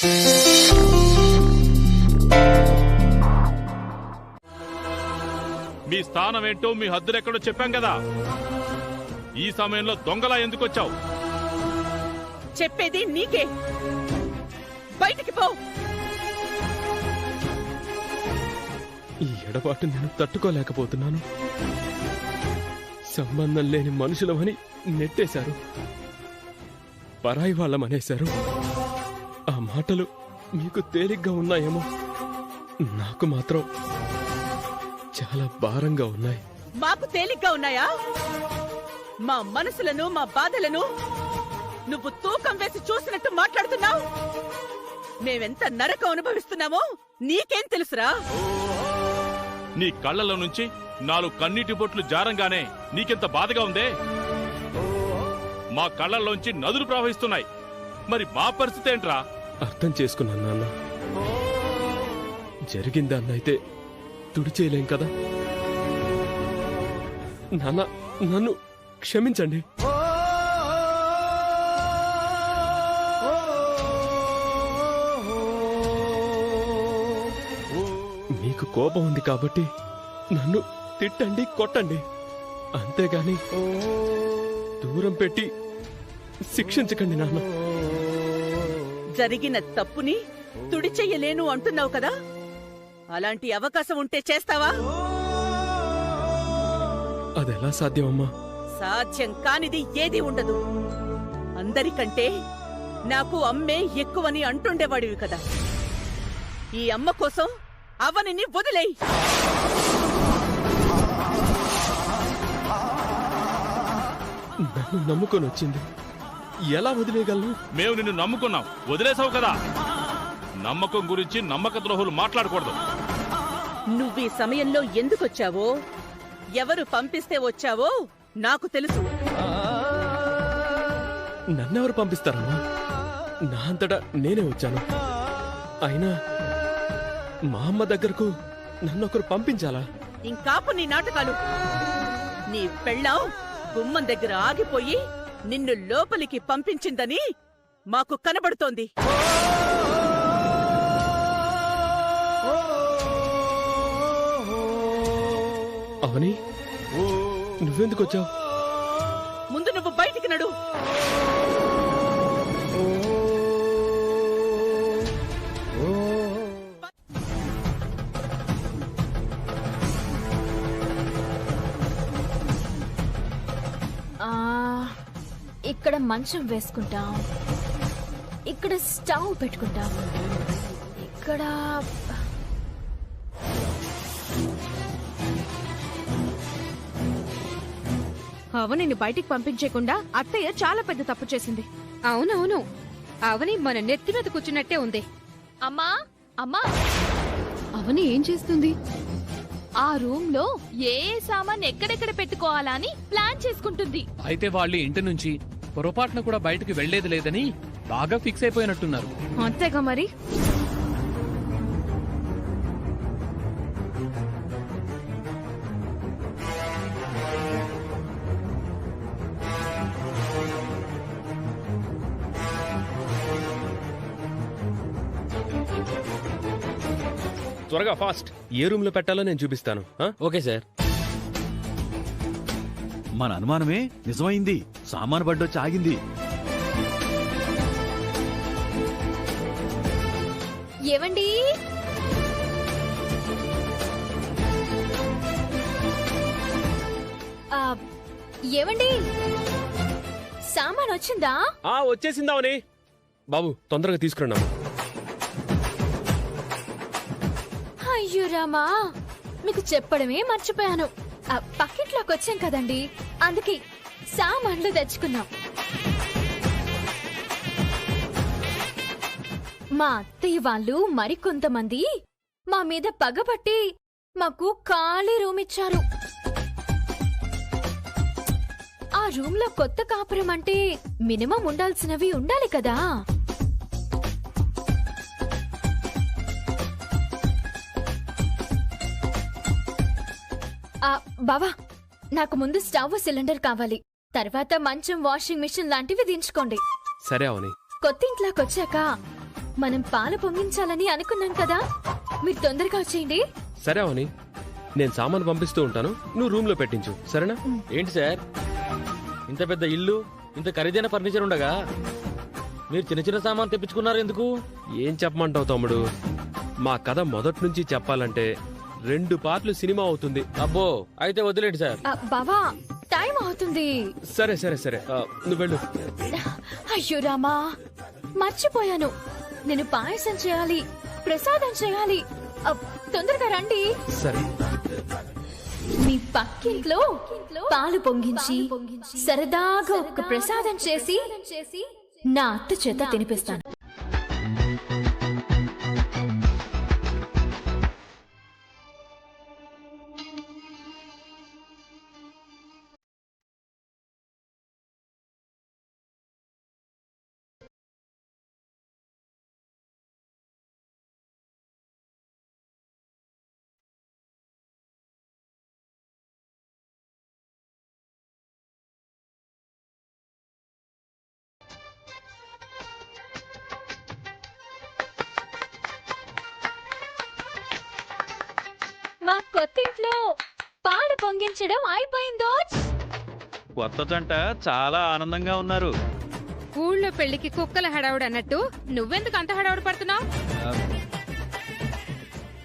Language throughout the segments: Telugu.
మీ స్థానం ఏంటో మీ హద్దులెక్కడో చెప్పాం కదా. ఈ సమయంలో దొంగలా ఎందుకు వచ్చావు? చెప్పేది నీకే. బయటికి పో. ఈ ఎడబాటు నేను తట్టుకోలేకపోతున్నాను. సంబంధం లేని మనుషులమని నెట్టేశారు, పరాయి వాళ్ళమనేశారు. ఆ మాటలు మీకు తేలిగ్గా ఉన్నాయేమో, నాకు మాత్రం చాలా భారంగా ఉన్నాయి. మాకు తేలిగ్గా ఉన్నాయా? మా మనసులను, మా బాధలను నువ్వు తూకం వేసి చూసినట్టు మాట్లాడుతున్నావు. మేమెంత నరకం అనుభవిస్తున్నామో నీకేం తెలుసురా? నీ కళ్ళలో నుంచి 4 కన్నీటి బొట్లు జారంగానే నీకెంత బాధగా ఉందే? మా కళ్ళల్లోంచి నదులు ప్రవహిస్తున్నాయి. మరి మా పరిస్థితి ఏంట్రా? అర్థం చేసుకున్నాను నాన్న. జరిగిందాన్నైతే తుడిచేయలేం కదా నాన్న. నన్ను క్షమించండి. మీకు కోపం ఉంది కాబట్టి నన్ను తిట్టండి, కొట్టండి, అంతేగాని దూరం పెట్టి శిక్షించకండి నాన్న. జరిగిన తప్పుని తుడిచెయ్యలేను అంటున్నావు కదా, అలాంటి అవకాశం ఉంటే చేస్తావా? అదెలా సాధ్యమమ్మా? సాధ్యం కానిది ఏదీ ఉండదు. అందరికంటే నాకు అమ్మే ఎక్కువని అంటుండేవాడివి కదా. ఈ అమ్మ కోసం అవనిని వదిలేయ్. నన్ను నమ్ముకొని వచ్చింది, ఎలా వదిలేయగలను? మేము నిన్ను నమ్ముకున్నాం, వదిలేసావు కదా. నమ్మకం గురించి నమ్మక ద్రోహులు మాట్లాడకూడదు. నువ్వీ సమయంలో ఎందుకొచ్చావో, ఎవరు పంపిస్తే వచ్చావో నాకు తెలుసు. నన్నెవరు పంపిస్తారమ్మా? నా అంతటా నేనే వచ్చాను. అయినా మా అమ్మ దగ్గరకు నన్నొకరు పంపించాలా? ఇంకాపు నీ నాటకాలు. నీ పెళ్ళాం గుమ్మం దగ్గర ఆగిపోయి నిన్ను లోపలికి పంపించిందని మాకు కనబడుతోంది. అవని, నువ్వెందుకు వచ్చావు? ముందు నువ్వు బయటికి నడు. ఇక్కడ మంచం వేసుకుంటాం, ఇక్కడ స్టవ్ పెట్టుకుంటాం, ఇక్కడ అవనిని బయటికి పంపించేకుండా అత్తయ్య చాలా పెద్ద తప్పు చేసింది. అవునవును, అవని మన నెత్తి మీద కూర్చున్నట్టే ఉంది. అమ్మా అమ్మా, అవని ఏం చేస్తుంది? ఆ రూమ్ లో ఏ సామాన్ ఎక్కడెక్కడ పెట్టుకోవాలా అని ప్లాన్ చేసుకుంటుంది. అయితే వాళ్ళు ఇంటి నుంచి పొరపాటున కూడా బయటకు వెళ్లేది లేదని బాగా ఫిక్స్ అయిపోయినట్టున్నారు. అంతేగా మరి. త్వరగా, ఫాస్ట్. ఏ రూమ్ లో పెట్టాలో నేను చూపిస్తాను. Okay sir. మన అనుమానమే నిజమైంది. సామాను బండొచ్చి ఆగింది. ఏవండి, ఏవండి, సామాన్ వచ్చిందా? వచ్చేసిందావని. బాబు, తొందరగా తీసుకురండి. అయ్యో రామా, మీకు చెప్పడమే మర్చిపోయాను. పక్కింట్లోకి వచ్చాం కదండి, అందుకే సామాన్లు తెచ్చుకున్నాం. మా అత్తయ్య వాళ్ళు మరికొంతమంది మా మీద పగబట్టి మాకు ఖాళీ రూమ్ ఇచ్చారు. ఆ రూమ్ లో కొత్త కాపురం అంటే మినిమం ఉండాల్సినవి ఉండాలి కదా. బావా, నాకు ముందు స్టవ్, సిలిండర్ కావాలి. తర్వాత మంచం, వాషింగ్ మిషన్ లాంటివి దించుకోండి. సరే అవని. కొత్త ఇంట్లోకి వచ్చాక మనం పాలు పొంగించాలని అనుకున్నాం కదా, మీరు తొందరగా వచ్చేయండి. సరే అవని, నేను సామాను పంపిస్తూ ఉంటాను, నువ్వు రూమ్ లో పెట్టించు, సరేనా? ఏంటి సార్, ఇంత పెద్ద ఇల్లు, ఇంత ఖరీదైన ఫర్నిచర్ ఉండగా మీరు చిన్న చిన్న సామాన్ తెప్పించుకున్నారు ఎందుకు? ఏం చెప్పమంటావు తమ్ముడు, మా కథ మొదటి నుంచి చెప్పాలంటే 2 పార్ట్లు సినిమా అవుతుంది. అబ్బో, అయితే వదిలేండి సార్. బావా, టైం అవుతుంది. సరే సరే సరే, నువ్వు వెళ్ళు. అయ్యో రామా, మర్చిపోయాను. నేను పాయసం చేయాలి, ప్రసాదం చేయాలి. తొందరగా రండి. సరే. మీ పక్కింట్లో పాలు పొంగించి సరదాగా ఒక ప్రసాదం చేసి నా అత్త చేత తినిపిస్తాను. మా కొత్తింట్లో పాలు పొంగించడం అయిపోయిందో. కొత్త జంట చాలా ఆనందంగా ఉన్నారు. ఊళ్ళో పెళ్లికి కుక్కల హడావుడు అన్నట్టు నువ్వెందుకు అంత హడావుడు పడుతున్నావు?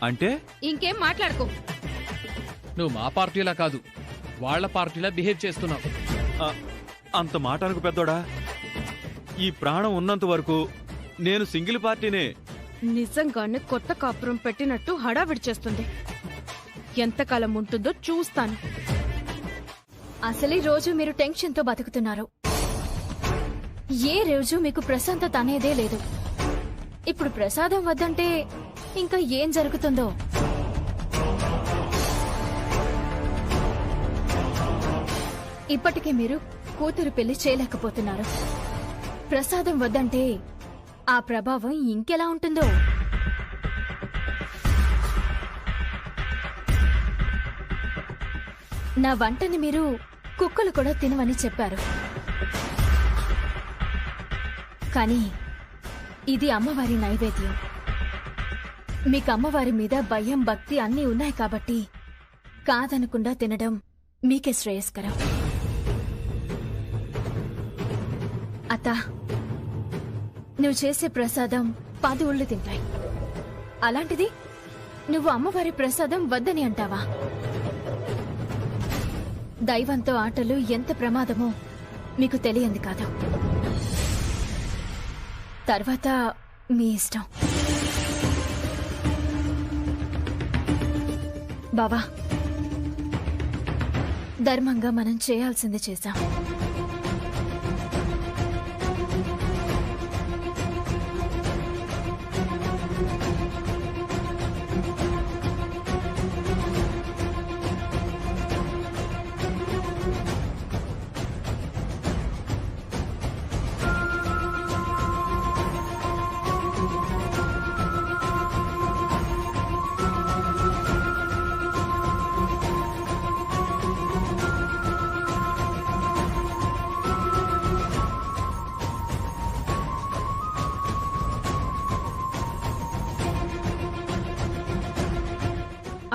అంటే ఇంకేం మాట్లాడుకో. నువ్వు మా పార్టీలా కాదు, వాళ్ళ పార్టీలా బిహేవ్ చేస్తున్నావు. ఆ, అంత మాట అనుకు పెద్దోడా. ఈ ప్రాణం ఉన్నంత వరకు నేను సింగిల్ పార్టీనే. నిజంగానే కొత్త కాపురం పెట్టినట్టు హడావిడి చేస్తుంది. ఎంతకాలం ఉంటుందో చూస్తాను. అసలే రోజు మీరు టెన్షన్ తో బతుకుతున్నారు. ఏ రోజు మీకు ప్రశాంతత అనేదే లేదు. ఇప్పుడు ప్రసాదం వద్దంటే ఇంకా ఏం జరుగుతుందో. ఇప్పటికే మీరు కూతురు పెళ్లి చేయలేకపోతున్నారు. ప్రసాదం వద్దంటే ఆ ప్రభావం ఇంకెలా ఉంటుందో. నా వంటని మీరు కుక్కలు కూడా తినవని చెప్పారు. కానీ ఇది అమ్మవారి నైవేద్యం. మీకు అమ్మవారి మీద భయం, భక్తి అన్నీ ఉన్నాయి కాబట్టి కాదనకుండా తినడం మీకే శ్రేయస్కరం. అత్త, నువ్వు చేసే ప్రసాదం 10 ఊళ్ళు తింటాయి. అలాంటిది నువ్వు అమ్మవారి ప్రసాదం వద్దని అంటావా? దైవంతో ఆటలు ఎంత ప్రమాదమో మీకు తెలియంది కాదు. తర్వాత మీ ఇష్టం. బావా, ధర్మంగా మనం చేయాల్సింది చేశాం.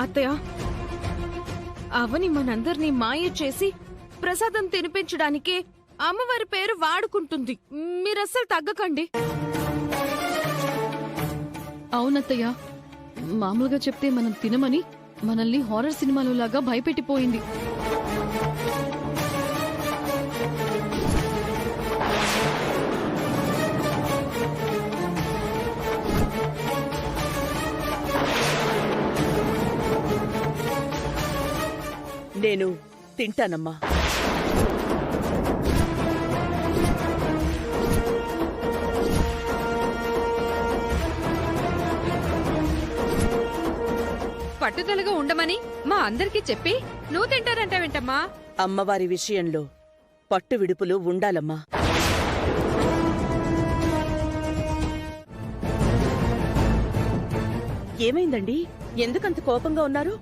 అత్తయ్య, అవని మనందర్నీ మాయ చేసి ప్రసాదం తినిపించడానికే అమ్మవారి పేరు వాడుకుంటుంది. మీరస్సలు తగ్గకండి. అవునత్తయ్య, మామూలుగా చెప్తే మనం తినమని మనల్ని హారర్ సినిమాలో లాగా భయపెట్టిపోయింది. నేను తింటానమ్మా. పట్టుదలగా ఉండమని మా అందరికీ చెప్పి నువ్వు తింటానంటావేంటమ్మా? అమ్మవారి విషయంలో పట్టు విడుపులు ఉండాలమ్మా. ఏమైందండి? ఎందుకంత కోపంగా ఉన్నారు?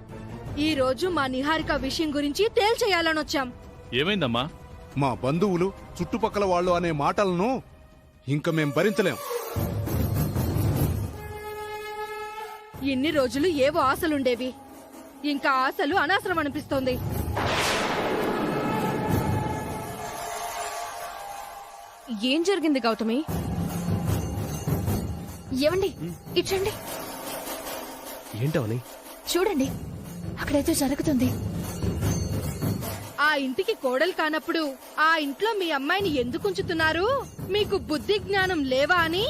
ఈ రోజు మా నిహారిక విషయం గురించి తేల్చేయాలనొచ్చాం. ఏమైందమ్మా? మా బంధువులు చుట్టుపక్కల వాళ్ళు అనే మాటలను ఇంక మేం భరించలేం. ఇన్ని రోజులు ఏవో ఆశలుండేవి, ఇంకా ఆశలు అనవసరం అనిపిస్తోంది. ఏం జరిగింది గౌతమి? ఏమండి ఇచ్చండి, ఏంటవని? చూడండి అక్కడైతే జరుగుతుంది. ఆ ఇంటికి కోడలు కానప్పుడు ఆ ఇంట్లో మీ అమ్మాయిని ఎందుకు ఉంచుతున్నారు? మీకు బుద్ధి జ్ఞానం లేవా అని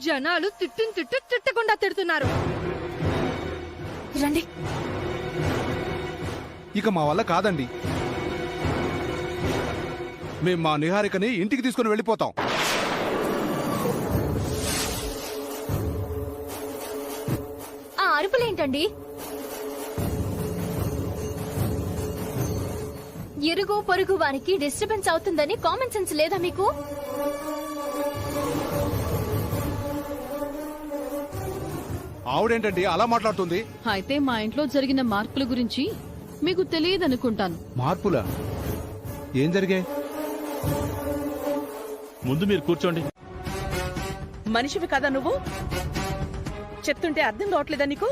జనాలు తిట్టకుండా తిడుతున్నారు. రండి. ఇక మా వల్ల కాదండి. మేం మా నిహారికని ఇంటికి తీసుకుని వెళ్ళిపోతాం. ఆ అరుపులేంటండి? ఇరుగు పొరుగు వారికి డిస్టర్బెన్స్ అవుతుందని కామన్ సెన్స్ లేదా మీకు? ఆవిడేంటండి అలా మాట్లాడుతుంది? అయితే మా ఇంట్లో జరిగిన మార్పుల గురించి మీకు తెలియదనుకుంటాను. మార్పులా? ఏం జరిగాయి? ముందు మీరు కూర్చోండి. మనిషివి కదా నువ్వు? చెప్తుంటే అర్థం కావట్లేదా నీకు?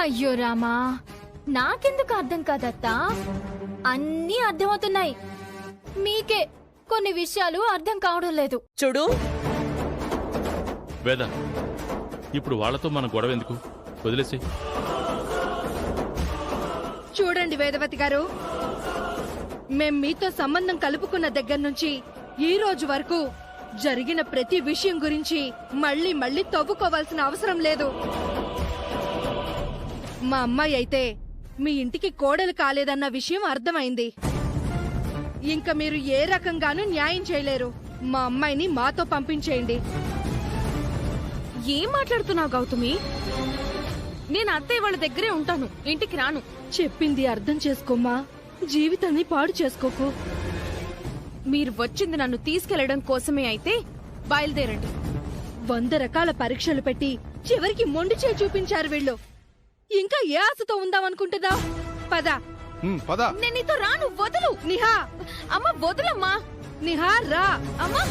అయ్యో రామా, నాకెందుకు అర్థం కాదత్తా? అన్నీ అర్థమవుతున్నాయి, మీకే కొన్ని విషయాలు అర్థం కావడం లేదు. చూడు, వేద, ఇప్పుడు వాళ్ళతో మన గొడవ ఎందుకు? వదిలేసి. చూడండి వేదవతి గారు, మేం మీతో సంబంధం కలుపుకున్న దగ్గర నుంచి ఈ రోజు వరకు జరిగిన ప్రతి విషయం గురించి మళ్ళీ మళ్ళీ తవ్వుకోవాల్సిన అవసరం లేదు. మా అమ్మాయి అయితే మీ ఇంటికి కోడలు కాలేదన్న విషయం అర్థమైంది. ఇంకా మీరు ఏ రకంగానూ న్యాయం చేయలేరు. మా అమ్మాయిని మాతో పంపించేయండి. ఏం మాట్లాడుతున్నావు గౌతమి? నేను అత్తయ్య వాళ్ళ దగ్గరే ఉంటాను, ఇంటికి రాను. చెప్పింది అర్థం చేసుకోమ్మా, జీవితాన్ని పాడు చేసుకోకు. మీరు వచ్చింది నన్ను తీసుకెళ్లడం కోసమే అయితే బయలుదేరండి. 100 రకాల పరీక్షలు పెట్టి చివరికి మొండి చేయి చూపించారు వీళ్ళు. ఇంకా ఏ ఆశతో ఉందామనుకుంటుందా? పద. పద. నేను నీతో రాను, వదులు. నిహా, అమ్మ వదులమ్మా. నిహా రా. అమ్మా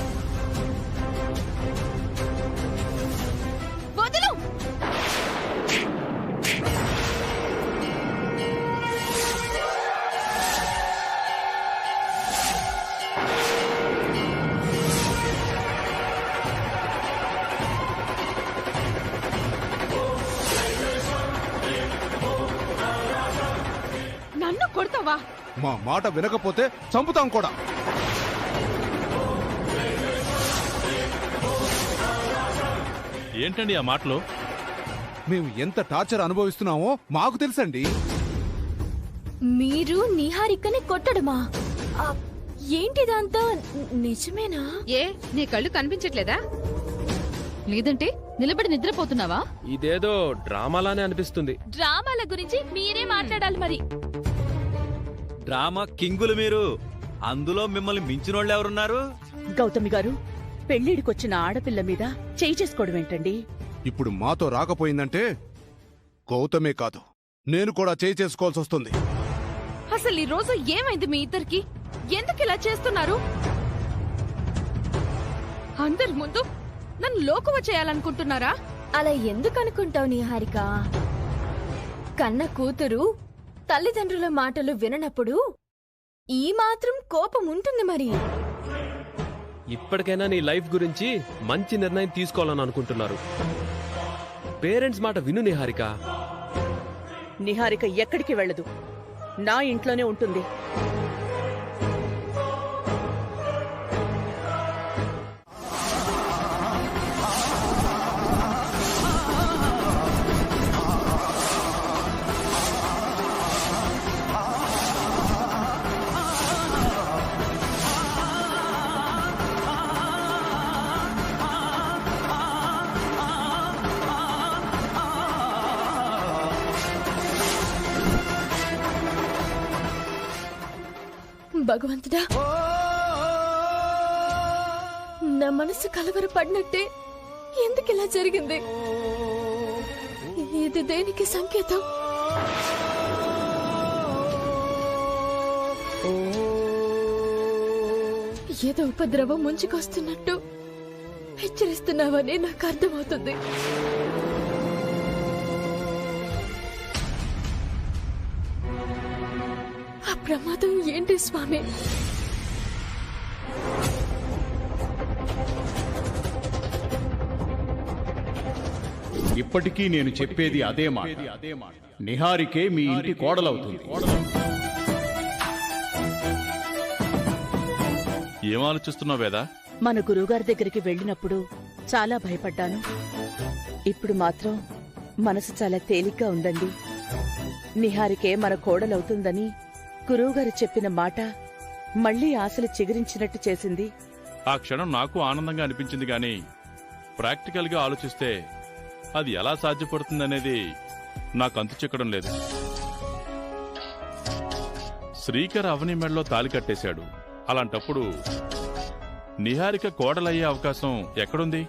వదులు. నన్ను కొడతావా? మా మాట వినకపోతే చంపుతాం కూడా. ఏంటండి ఆ మాటలో? మేము ఎంత టార్చర్ అనుభవిస్తున్నామో మాకు తెలుసండి. మీరు నిహారికని కొట్టడమా? ఆ, ఏంటిదంతా నిజమేనా? ఏ నీ కళ్ళు కనిపించట్లేదా? లేదంటే నిలబడి నిద్రపోతున్నావా? ఇదేదో డ్రామాలానే అనిపిస్తుంది. డ్రామాల గురించి మీరే మాట్లాడాలి మరి. డ్రామా కింగులు మీరు. అందులో మిమ్మల్ని మించినోళ్ళు ఎవరున్నారు? గౌతమి గారు, పెళ్లిడికొచ్చిన ఆడపిల్ల మీద చేయి చేసుకోవడం ఏంటండి? ఇప్పుడు మాతో రాకపోయిందంటే గౌతమే కాదు, నేను కూడా చేయి చేసుకోవాల్సి వస్తుంది. అసలు ఈ రోజు ఏమైంది మీ ఇద్దరికి? ఎందుకు ఇలా చేస్తున్నారు? అందరి ముందు నన్ను లోకువ చేయాలనుకుంటున్నారా? అలా ఎందుకు అనుకుంటావు నిహారిక? కన్న కూతురు తల్లిదండ్రుల మాటలు విననప్పుడు ఈ మాత్రం కోపం ఉంటుంది మరి. ఇప్పటికైనా నీ లైఫ్ గురించి మంచి నిర్ణయం తీసుకోవాలని అనుకుంటున్నారు. పేరెంట్స్ మాట విను నిహారిక. నిహారిక ఎక్కడికి వెళ్ళదు, నా ఇంట్లోనే ఉంటుంది. భగవంతుడా, నా మనసు కలవరపడినట్టే ఎందుకిలా జరిగింది? ఇది దేనికి సంకేతం? ఏదో ఉపద్రవం ముంచుకొస్తున్నట్టు హెచ్చరిస్తున్నావని నాకు అర్థమవుతుంది. ప్రమాదం ఏంటి స్వామి? ఇప్పటికీ నేను చెప్పేది అదే మాట. నిహారికే మీ ఇంటి కోడలవుతుంది. ఏం ఆలోచిస్తున్నావు వేదా? మన గురువుగారి దగ్గరికి వెళ్ళినప్పుడు చాలా భయపడ్డాను. ఇప్పుడు మాత్రం మనసు చాలా తేలిగ్గా ఉందండి. నిహారికే మన కోడలవుతుందని గురువుగారు చెప్పిన మాట మళ్లీ ఆశలు చిగురించినట్టు చేసింది. ఆ క్షణం నాకు ఆనందంగా అనిపించింది గాని ప్రాక్టికల్ గా ఆలోచిస్తే అది ఎలా సాధ్యపడుతుందనేది నాకు అంతు చిక్కడం లేదు. శ్రీకర్ అవని మెడలో తాలి కట్టేశాడు. అలాంటప్పుడు నిహారిక కోడలయ్యే అవకాశం ఎక్కడుంది?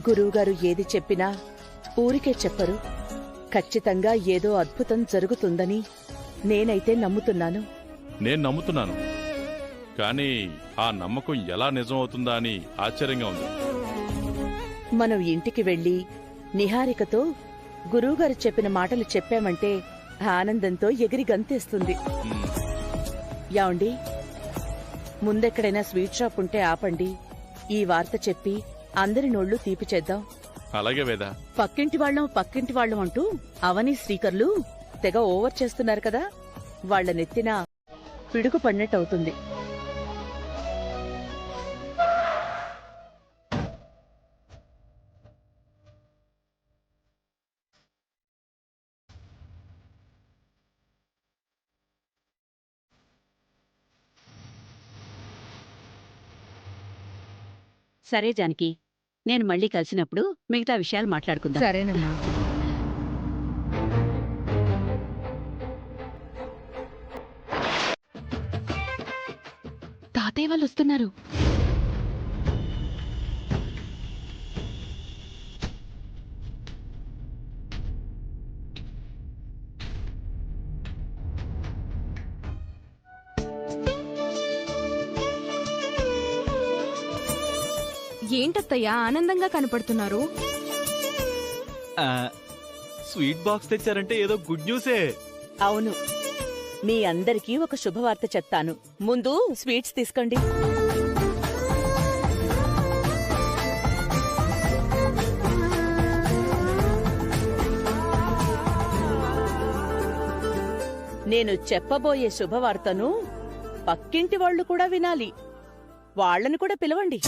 గురువుగారు ఏది చెప్పినా ఊరికే చెప్పరు. ఖచ్చితంగా ఏదో అద్భుతం జరుగుతుందని నేనైతే నమ్ముతున్నాను. నేను నమ్ముతున్నాను, కానీ ఆ నమ్మకం ఎలా నిజం అవుతుందా అని ఆశ్చర్యంగా ఉంది. మనం ఇంటికి వెళ్లి నిహారికతో గురువుగారు చెప్పిన మాటలు చెప్పామంటే ఆనందంతో ఎగిరి గంతేస్తుంది. యాండి, ముందెక్కడైనా స్వీట్ షాప్ ఉంటే ఆపండి. ఈ వార్త చెప్పి అందరి నోళ్లు తీపి చేద్దాం. అలాగే వేదా. పక్కింటి వాళ్ళం అంటూ అవని శ్రీకర్లు తెగ ఓవర్ చేస్తున్నారు కదా, వాళ్ల నెత్తిన పిడుగు పడినట్టవుతుంది. సరే జానకి, నేను మళ్ళీ కలిసినప్పుడు మిగతా విషయాలు మాట్లాడుకుందాం. సరేనమ్మా. తాతయ్య వాళ్ళు వస్తున్నారు. ఏంటత్తయ్యా ఆనందంగా కనపడుతున్నారు? స్వీట్ బాక్స్ తెచ్చారంటే ఏదో గుడ్ న్యూసే. అవును, మీ అందరికీ ఒక శుభవార్త చెప్తాను. ముందు స్వీట్స్ తీసుకోండి. నేను చెప్పబోయే శుభవార్తను పక్కింటి వాళ్ళు కూడా వినాలి. వాళ్ళని కూడా పిలవండి.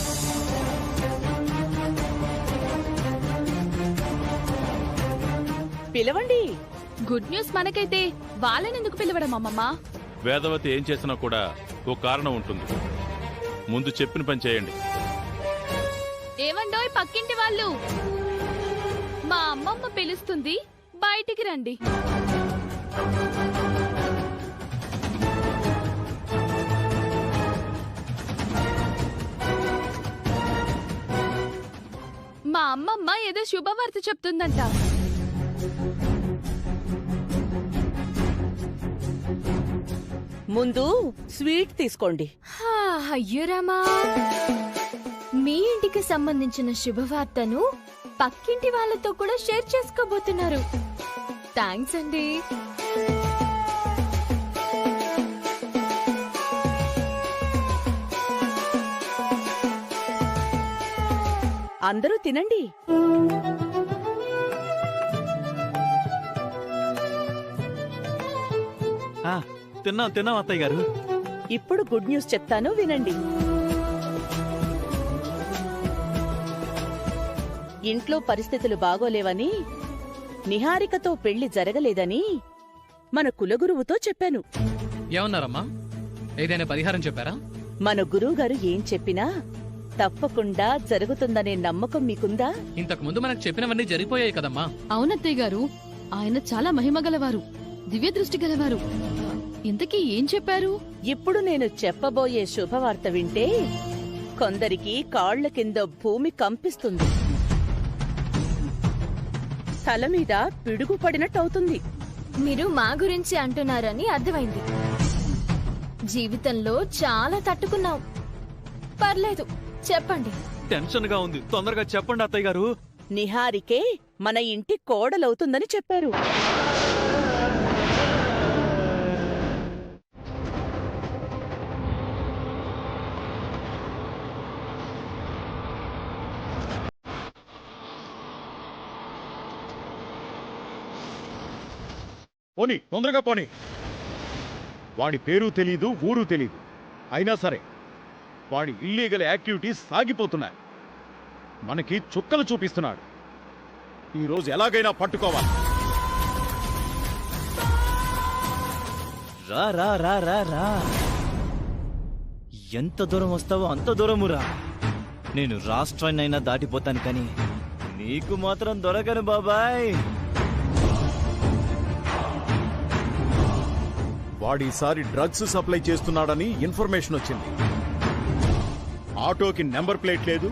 పిలవండి. గుడ్ న్యూస్ మనకైతే వాళ్ళనెందుకు పిలవడం అమ్మమ్మ? వేదవతి ఏం చేసినా కూడా ఓ కారణం ఉంటుంది. ముందు చెప్పిన పని చేయండి. ఏమండోయ్ పక్కింటి వాళ్ళు, మా అమ్మమ్మ పిలుస్తుంది, బయటికి రండి. మా అమ్మమ్మ ఏదో శుభవార్త చెప్తుందంట. ముందు స్వీట్ తీసుకోండి. అయ్యో రామా, మీ ఇంటికి సంబంధించిన శుభవార్తను పక్కింటి వాళ్ళతో కూడా షేర్ చేసుకోబోతున్నారు. థ్యాంక్స్ అండి. అందరూ తినండి. తిన్నాం అత్తయ్య గారు. ఇప్పుడు గుడ్ న్యూస్ చెప్తాను, వినండి. ఇంట్లో పరిస్థితులు బాగోలేవని, నిహారికతో పెళ్లి జరగలేదని మన కులగురువుతో చెప్పాను. ఏమన్నారమ్మా? ఏదైనా పరిహారం చెప్పారా? మన గురువుగారు ఏం చెప్పినా తప్పకుండా జరుగుతుందనే నమ్మకం మీకుందా? ఇంతకు ముందు మనకు చెప్పినవన్నీ జరిగిపోయాయి కదమ్మా. అవునత్తయ్య గారు, ఆయన చాలా మహిమ గలవారు, దివ్య దృష్టి గలవారు. ఇంతకీ ఏం చెప్పారు? ఇప్పుడు నేను చెప్పబోయే శుభవార్త వింటే కొందరికి కాళ్ల కింద భూమి కంపిస్తుంది, తల మీద పిడుగు పడినట్టవుతుంది. మీరు మా గురించి అంటున్నారని అర్థమైంది. జీవితంలో చాలా తట్టుకున్నాం. పర్లేదు, చెప్పండి. టెన్షన్ గా ఉంది, తొందరగా చెప్పండి అత్తయ్య గారు. నిహారికే మన ఇంటి కోడలవుతుందని చెప్పారు. పోనీ తొందరగా పోనీ. వాడి పేరు తెలీదు, ఊరు తెలీదు. అయినా సరే వాడి ఇల్లీగల్ యాక్టివిటీస్ సాగిపోతున్నాయి. మనకి చుక్కలు చూపిస్తున్నాడు. ఈరోజు ఎలాగైనా పట్టుకోవాలి. రా రా రా రా రా, ఎంత దూరం వస్తావో అంత దూరము రా. నేను రాష్ట్రాన్నైనా దాటిపోతాను కానీ నీకు మాత్రం దొరకను బాబాయ్. వాడీసారి డ్రగ్స్ సప్లై చేస్తున్నాడని ఇన్ఫర్మేషన్ వచ్చింది. ఆటోకి నెంబర్ ప్లేట్ లేదు,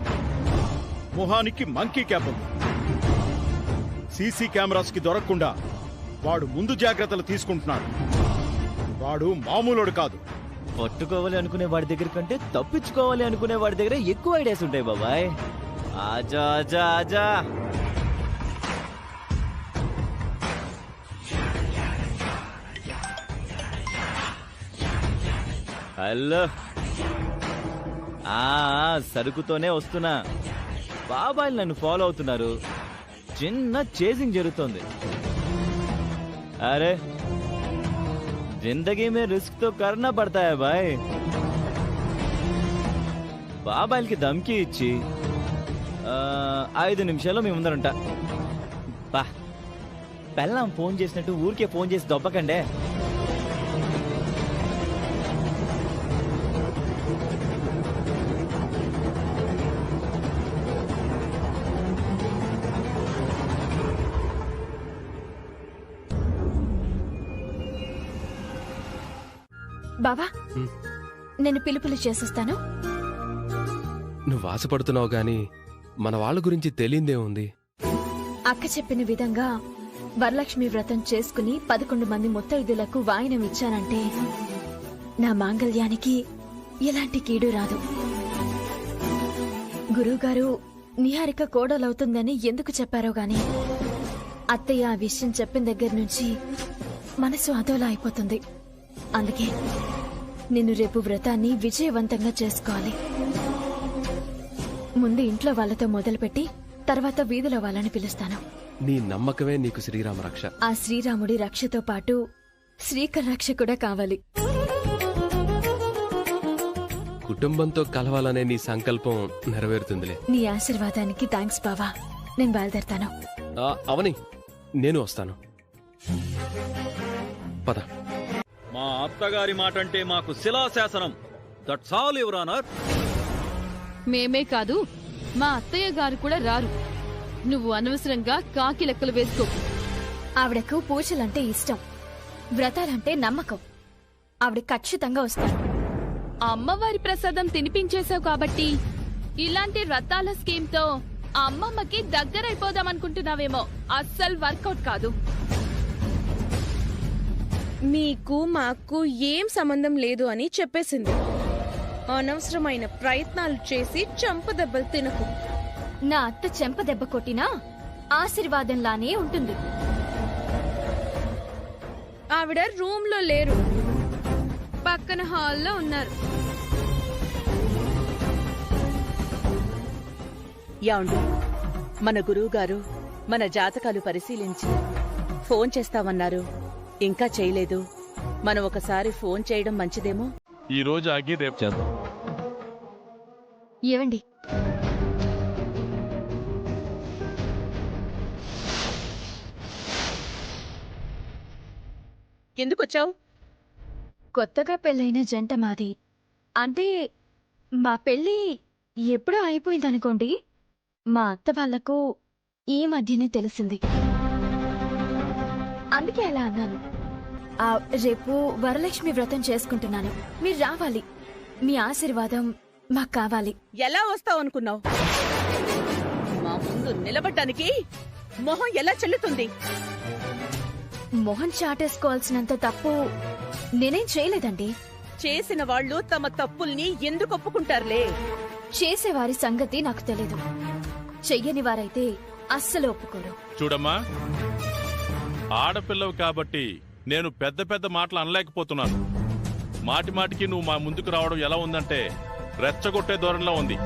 మొహానికి మంకీ క్యాప్ ఉంది. సీసీ కెమెరాస్ కి దొరకకుండా వాడు ముందు జాగ్రత్తలు తీసుకుంటున్నాడు. వాడు మామూలుడు కాదు. పట్టుకోవాలి అనుకునే వాడి దగ్గర కంటే తప్పించుకోవాలి అనుకునే వాడి దగ్గర ఎక్కువ ఐడియాస్ ఉంటాయి బాబాయ్. ఆజా ఆజా ఆజా. హలో, సరుకుతోనే వస్తున్నా. బాబాయ్ నన్ను ఫాలో అవుతున్నారు. చిన్న చేసింగ్ జరుగుతోంది. అరే जिंदगी में रिस्क तो करना पड़ता है भाई. బాబాయిల్కి దమ్కి ఇచ్చి 5 నిమిషాల్లో మీ ముందరంట. బా, పెళ్ళాం ఫోన్ చేసినట్టు ఊరికే ఫోన్ చేసి దొబ్బకండే. బావా, నేను పిలుపులు చేసేస్తాను. నువ్వు ఆశపడుతున్నావు గాని మన వాళ్ళ గురించి తెలియందే ఉంది. అక్క చెప్పిన విధంగా వరలక్ష్మి వ్రతం చేసుకుని 11 మంది ముత్తైదులకు వాయినం ఇచ్చానంటే నా మాంగళ్యానికి ఎలాంటి కీడు రాదు. గురువుగారు నిహారిక కోడలవుతుందని ఎందుకు చెప్పారో గాని అత్తయ్య ఆ విషయం చెప్పిన దగ్గర నుంచి మనసు అదోలా అయిపోతుంది. అందుకే నిన్ను రేపు వ్రతాన్ని విజయవంతంగా చేసుకోవాలి. ముందు ఇంట్లో వాళ్ళతో మొదలుపెట్టి తర్వాత వీధిలో వాళ్ళని పిలుస్తాను. నీ నమ్మకమే నీకు శ్రీరామ రక్ష. ఆ శ్రీరాముడి రక్షతో పాటు శ్రీకర్ రక్ష కూడా కావాలి. కుటుంబంతో కలవాలనే నీ సంకల్పం నెరవేరుతుందిలే. నీ ఆశీర్వాదానికి థ్యాంక్స్ బావా. నేను బయలుదేరతాను. అవని, నేను వస్తాను. పద. మా అత్తగారి మాట అంటే మాకు శిలాశాసనం. That's all your honour. మేమే కాదు, మా అత్తయ్య గారు కూడా రారు. నువ్వు అనవసరంగా కాకి లెక్కలు వేసుకో. ఆవిడకు పూజలంటే ఇష్టం, వ్రతాలంటే నమ్మకం. ఆవిడ ఖచ్చితంగా వస్తారు. అమ్మవారి ప్రసాదం తినిపించేశావు కాబట్టి ఇలాంటి వ్రతాల స్కీమ్ తో అమ్మమ్మకి దగ్గరైపోదామనుకుంటున్నావేమో. అస్సలు వర్కౌట్ కాదు. మీకు మాకు ఏం సంబంధం లేదు అని చెప్పేసింది. అనవసరమైన ప్రయత్నాలు చేసి చంపదెబ్బలు తినకు. నా అత్త చెంపదెబ్బ కొట్టినా ఆశీర్వాదంలానే ఉంటుంది. ఆవిడ రూమ్ లో లేరు, పక్కన హాల్లో ఉన్నారు. యాండు, మన గురువుగారు మన జాతకాలు పరిశీలించి ఫోన్ చేస్తామన్నారు. ఇంకా చేయలేదు. మనం ఒకసారి ఫోన్ చేయడం మంచిదేమో. ఈ రోజు ఆగి రేపు చేద్దాం. ఏవండి, ఎందుకొచ్చావు? కొత్తగా పెళ్ళైన జంట మాది. అంటే మా పెళ్ళి ఎప్పుడో అయిపోయిందనుకోండి. మా అత్త వాళ్లకు ఈ మధ్యనే తెలిసింది. అందుకే అలా అన్నాను. రేపు వరలక్ష్మి వ్రతం చేసుకుంటున్నాను. మీరు రావాలి. మీ ఆశీర్వాదం మాకు కావాలి. ఎలా వస్తావు అనుకున్నావు? మా ముందు నిలబడ్డానికి మొహం ఎలా చెల్లుతుంది? మొహం చాటేసుకోవాల్సినంత తప్పు నేనేం చేయలేదండి. చేసిన వాళ్ళు తమ తప్పుల్ని ఎందుకు ఒప్పుకుంటారులే? చేసేవారి సంగతి నాకు తెలీదు. చెయ్యని వారైతే అస్సలు ఒప్పుకోరు. చూడమ్మా, ఆడపిల్లవు కాబట్టి నేను పెద్ద పెద్ద మాటలు అనలేకపోతున్నాను. మాటి మాటికి నువ్వు మా ముందుకు రావడం ఎలా ఉందంటే రెచ్చగొట్టే ధోరణిలో ఉంది.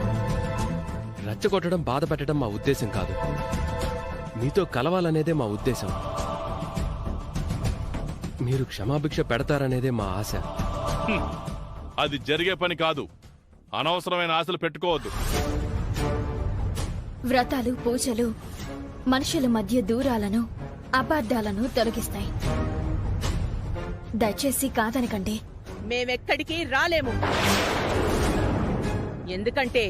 రెచ్చగొట్టడం, బాధ పెట్టడం మా ఉద్దేశం కాదు. నీతో కలవాలనేదే మా ఉద్దేశం. మీరు క్షమాభిక్ష పెడతారనేదే మా ఆశ. అది జరిగే పని కాదు. అనవసరమైన ఆశలు పెట్టుకోవద్దు. వ్రతాలు పూజలు మనుషుల మధ్య దూరాలను అపార్థాలను తొలగిస్తాయి. దయచేసి కాదనకండి. మేమెక్కడికి రాలేము. ఎందుకంటే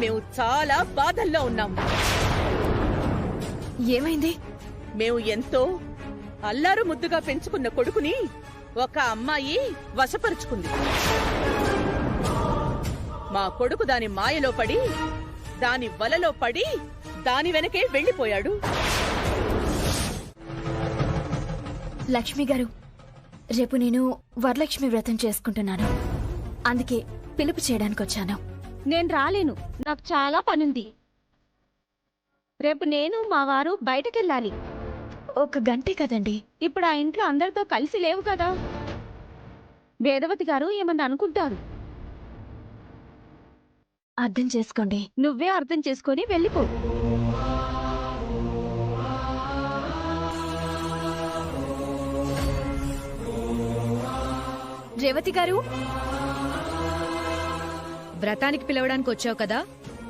మేము చాలా బాధల్లో ఉన్నాం. ఏమైంది? మేము ఎంతో అల్లారు ముద్దుగా పెంచుకున్న కొడుకుని ఒక అమ్మాయి వశపరుచుకుంది. మా కొడుకు దాని మాయలో పడి, దాని వలలో పడి, దాని వెనకే వెళ్లిపోయాడు. లక్ష్మి గారు, రేపు నేను వరలక్ష్మి వ్రతం చేసుకుంటున్నాను. అందుకే పిలుపు చేయడానికి వచ్చాను. నేను రాలేను, నాకు చాలా పనుంది. రేపు నేను మా వారు బయటకెళ్ళాలి. 1 గంటే కదండి. ఇప్పుడు ఆ ఇంట్లో అందరితో కలిసి లేవు కదా. వేదవతి గారు ఏమన్నా అనుకుంటారు. అర్థం చేసుకోండి. నువ్వే అర్థం చేసుకొని వెళ్ళిపో. రేవతి గారు, వ్రతానికి పిలవడానికి వచ్చావు కదా,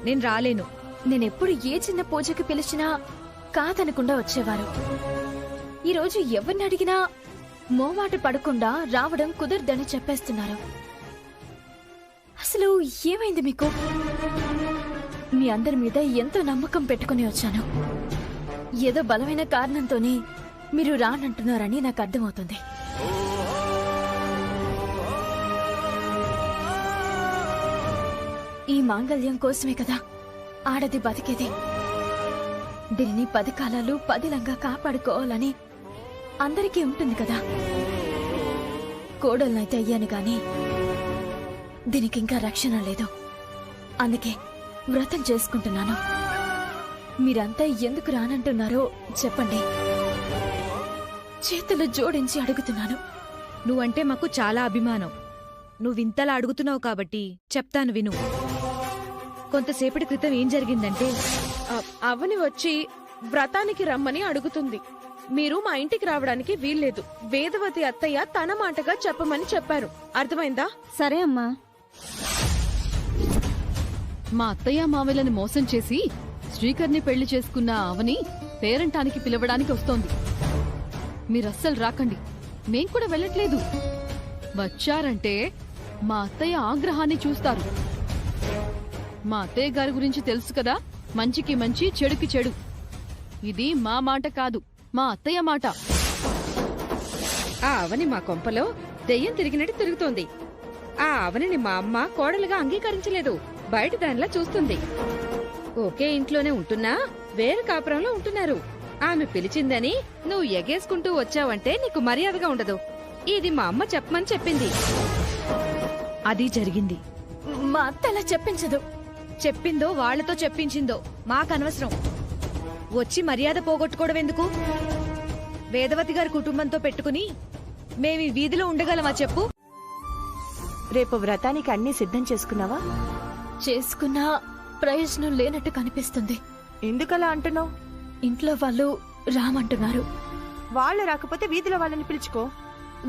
నేను రాలేను. నేనెప్పుడు ఏ చిన్న పూజకి పిలిచినా కాదనకుండా వచ్చేవారు. ఈరోజు ఎవరిని అడిగినా మోమాట పడకుండా రావడం కుదరదని చెప్పేస్తున్నారు. అసలు ఏమైంది మీకు? మీ అందరి మీద ఎంతో నమ్మకం పెట్టుకుని వచ్చాను. ఏదో బలమైన కారణంతోనే మీరు రానంటున్నారని నాకు అర్థమవుతుంది. ఈ మాంగళ్యం కోసమే కదా ఆడది బతికేది. దీనిని 10 కాలాలు పదిలంగా కాపాడుకోవాలని అందరికీ ఉంటుంది కదా. కోడలనైతే అయ్యాను గాని దీనికింకా రక్షణ లేదు. అందుకే వ్రతం చేసుకుంటున్నాను. మీరంతా ఎందుకు రానంటున్నారో చెప్పండి. చేతులు జోడించి అడుగుతున్నాను. నువ్వంటే మాకు చాలా అభిమానం. నువ్వింతలా అడుగుతున్నావు కాబట్టి చెప్తాను విను. కొంతసేపటి క్రితం ఏం జరిగిందంటే, అవని వచ్చి వ్రతానికి రమ్మని అడుగుతుంది. మీరు మా ఇంటికి రావడానికి వీల్లేదు. వేదవతి అత్తయ్య తన మాటగా చెప్పమని చెప్పారు. అర్థమైందా? సరే అమ్మా. మా అత్తయ్య మావయ్యలను మోసం చేసి శ్రీకర్ని పెళ్లి చేసుకున్న అవని పేరంటానికి పిలవడానికి వస్తోంది. మీరస్సలు రాకండి. మేం కూడా వెళ్ళట్లేదు. వచ్చారంటే మా అత్తయ్య ఆగ్రహాన్ని చూస్తారు. మా అత్తయ్య గారి గురించి తెలుసు కదా, మంచికి మంచి చెడుకి చెడు. ఇది మా మాట కాదు, మా అత్తయ్య మాట. ఆ అవని మా కొంపలో దెయ్యం తిరిగినట్టు తిరుగుతోంది. ఆ అవనిని మా అమ్మ కోడలుగా అంగీకరించలేదు. బయట దానిలా చూస్తుంది. ఒకే ఇంట్లోనే ఉంటున్నా వేరే కాపురంలో ఉంటున్నారు. ఆమె పిలిచిందని నువ్వు ఎగేసుకుంటూ వచ్చావంటే నీకు మర్యాదగా ఉండదు. ఇది మా అమ్మ చెప్పమని చెప్పింది. అది జరిగింది. మా అత్త అలా చెప్పించదు. చెప్పిందో వాళ్లతో చెప్పించిందో మాకనవసరం. వచ్చి మర్యాద పోగొట్టుకోవడం ఎందుకు? వేదవతి గారి కుటుంబంతో పెట్టుకుని మేమీ వీధిలో ఉండగలమా చెప్పు? రేపు వ్రతానికి అన్నీ సిద్ధం చేసుకున్నావా? చేసుకున్నా ప్రయోజనం లేనట్టు కనిపిస్తుంది. ఎందుకలా అంటున్నావు? ఇంట్లో వాళ్ళు రామంటున్నారు. వాళ్ళు రాకపోతే వీధిలో వాళ్ళని పిలుచుకో.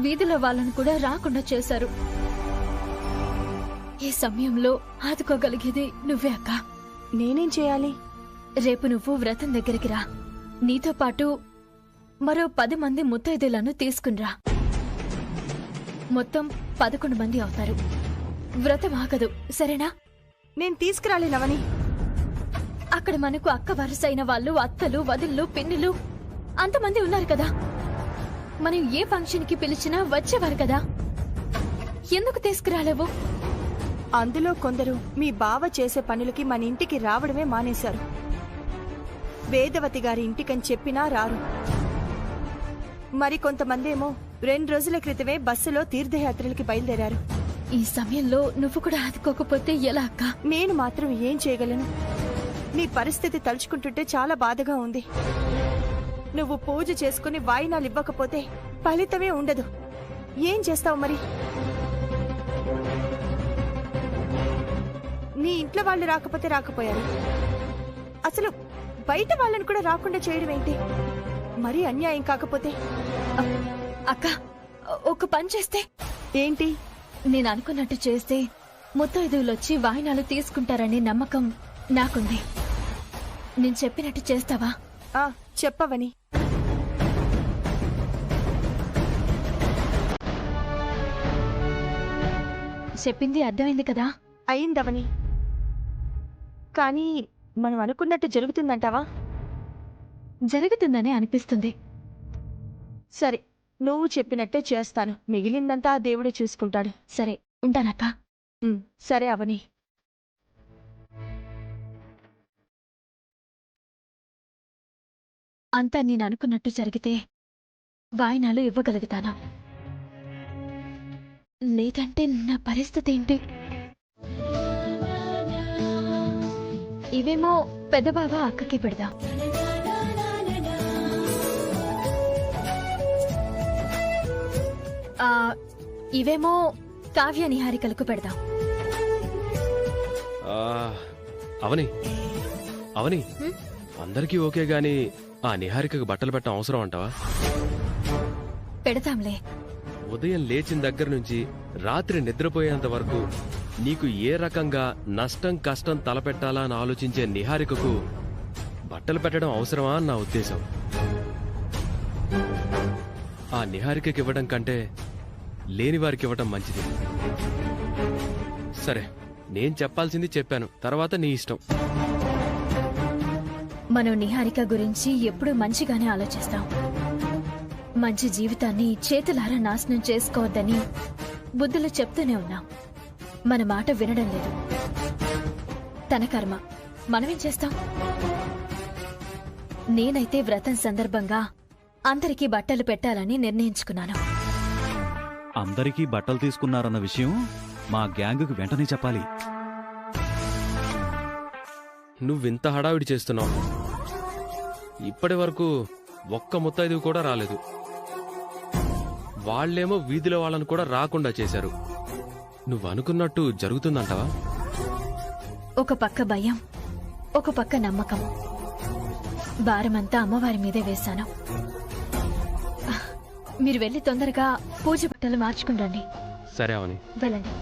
వీధిలో వాళ్ళని కూడా రాకుండా చేశారు. ఈ సమయంలో ఆదుకోగలిగేది నువ్వే అక్క. నేనేం చేయాలి? రేపు నువ్వు వ్రతం దగ్గరికి రా. నీతో పాటు మరో 10 మంది ముత్తైదులను తీసుకునిరా. మొత్తం 11 మంది అవుతారు. వ్రతం ఆగదు, సరేనా? నేను తీసుకురాలేనవని. అక్కడ మనకు అక్క వరుసైన వాళ్ళు, అత్తలు, వదిళ్ళు, పిన్నిలు అంతమంది ఉన్నారు కదా. మనం ఏ ఫంక్షన్ కి పిలిచినా వచ్చేవారు కదా. ఎందుకు తీసుకురాలేవు? అందులో కొందరు మీ బావ చేసే పనులకి మన ఇంటికి రావడమే మానేశారు. వేదవతి గారి ఇంటికని చెప్పినా రారు. మరికొంతమందేమో 2 రోజుల క్రితమే బస్సులో తీర్థయాత్రలకి బయలుదేరారు. ఈ సమయంలో నువ్వు కూడా ఆదుకోకపోతే ఎలా అక్క? నేను మాత్రం ఏం చేయగలను? నీ పరిస్థితి తలుచుకుంటుంటే చాలా బాధగా ఉంది. నువ్వు పూజ చేసుకుని వాయినాలు ఇవ్వకపోతే ఫలితమే ఉండదు. ఏం చేస్తావు మరి? నీ ఇంట్లో వాళ్ళు రాకపోతే రాకపోయారు. అసలు బయట వాళ్ళని కూడా రాకుండా చేయడం ఏంటి? మరీ అన్యాయం కాకపోతే? అక్క ఒక పని చేస్తే ఏంటి? నేను అనుకున్నట్టు చేస్తే ముత్తైదువులొచ్చి వాయినాలు తీసుకుంటారనే నమ్మకం నాకుంది. నేను చెప్పినట్టు చేస్తావా? చెప్పవని. చెప్పింది అర్థమైంది కదా? అయిందవని. కానీ మనం అనుకున్నట్టు జరుగుతుందంటావా? జరుగుతుందని అనిపిస్తుంది. సరే, నువ్వు చెప్పినట్టే చేస్తాను. మిగిలిందంతా ఆ దేవుడే చూసుకుంటాడు. సరే, ఉంటానక్క. సరే అవని. అంతా నేను అనుకున్నట్టు జరిగితే వాయినాలు ఇవ్వగలుగుతాను. లేదంటే నా పరిస్థితి ఏంటి? ఇవేమో పెద్దబావ అక్కకి పెడదాం. ఇవేమో కావ్య నిహారికలకు పెడదాం. అవని అవని అందరికీ ఓకే గాని ఆ నిహారికకు బట్టలు పెట్టడం అవసరం అంటావా? పెడతాంలే. ఉదయం లేచిన దగ్గర నుంచి రాత్రి నిద్రపోయేంత వరకు నీకు ఏ రకంగా నష్టం కష్టం తలపెట్టాలా అని ఆలోచించే నిహారికకు బట్టలు పెట్టడం అవసరమా అని నా ఉద్దేశం. ఆ నిహారికకి ఇవ్వడం కంటే లేని వారికి ఇవ్వడం మంచిది. సరే, నేను చెప్పాల్సింది చెప్పాను, తర్వాత నీ ఇష్టం. మనం నిహారిక గురించి ఎప్పుడూ మంచిగానే ఆలోచిస్తాం. మంచి జీవితాన్ని చేతులారా నాశనం చేసుకోవద్దని బుద్ధులు చెప్తూనే ఉన్నాం. మన మాట వినడం లేదు. తన కర్మ, మనమేం చేస్తాం? నేనైతే వ్రతం సందర్భంగా అందరికీ బట్టలు పెట్టాలని నిర్ణయించుకున్నాను. అందరికీ బట్టలు తీసుకున్నారన్న విషయం మా గ్యాంగుకు వెంటనే చెప్పాలి. నువ్వింత హడావిడి చేస్తున్నావు. ఇప్పటి వరకు ఒక్క ముత్తైదు కూడా రాలేదు. వాళ్లేమో వీధిలో వాళ్ళను కూడా రాకుండా చేశారు. నువ్వు అనుకున్నట్టు జరుగుతుందంటావా? ఒక పక్క భయం, ఒక పక్క నమ్మకం. భారమంతా అమ్మవారి మీదే వేశాను. మీరు వెళ్ళి తొందరగా పూజ బట్టలు మార్చుకుండండి. సరే అవని, వెళ్ళండి.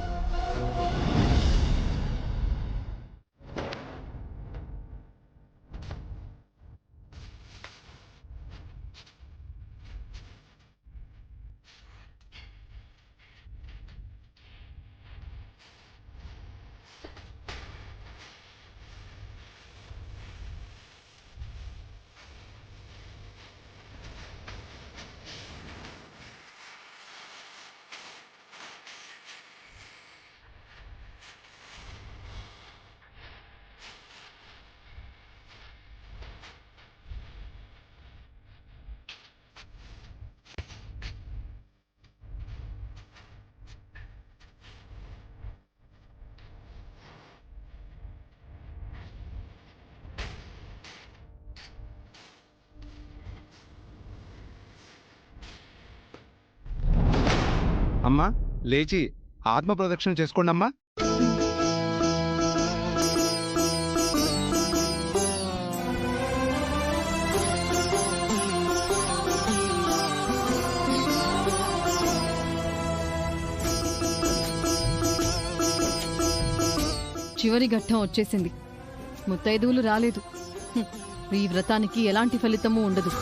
అమ్మా, లేచి ఆత్మ ప్రదక్షిణ చేసుకోండి అమ్మా. చివరి ఘట్టం వచ్చేసింది. ముత్తైదువులు రాలేదు. ఈ వ్రతానికి ఎలాంటి ఫలితమూ ఉండదు.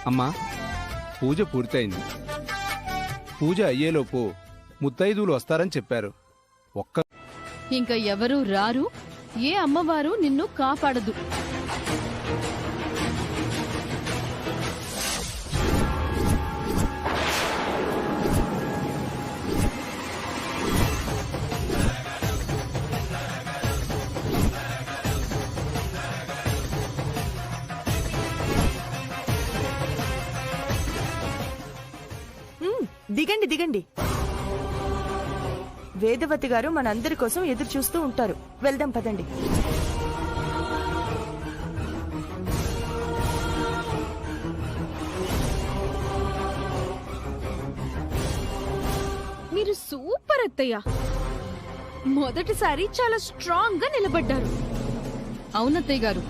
అమ్మా, పూజ పూర్తయింది. పూజ అయ్యేలోపు ముత్తైదువులు వస్తారని చెప్పారు. ఇంకా ఎవరూ రారు. ఏ అమ్మవారు నిన్ను కాపాడదు. దిగండి దిగండి. వేదవతి గారు మనందరి కోసం ఎదురు చూస్తూ ఉంటారు. వెళ్దాం పదండి. మీరు సూపర్ అత్తయ్య. మొదటిసారి చాలా స్ట్రాంగ్ గా నిలబడ్డారు. అవునత్తయ్య గారు,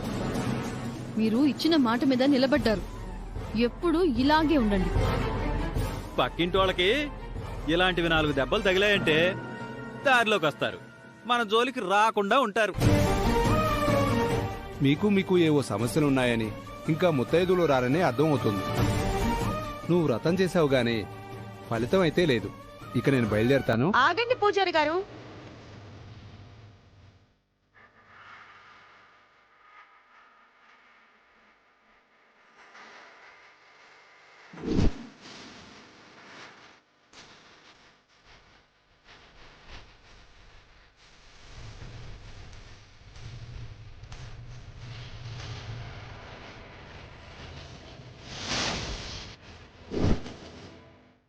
మీరు ఇచ్చిన మాట మీద నిలబడ్డారు. ఎప్పుడు ఇలాగే ఉండండి. పక్కింటి వాళ్ళకి ఇలాంటివి 4 దెబ్బలు తగిలాయంటే దారిలోకి వస్తారు, మన జోలికి రాకుండా ఉంటారు. మీకు ఏవో సమస్యలున్నాయని ఇంకా ముత్తైదులు రారని అర్థం అవుతుంది. నువ్వు వ్రతం చేసావు గానీ ఫలితం అయితే లేదు. ఇక నేను బయలుదేరతాను. ఆగండి పూజారి గారు.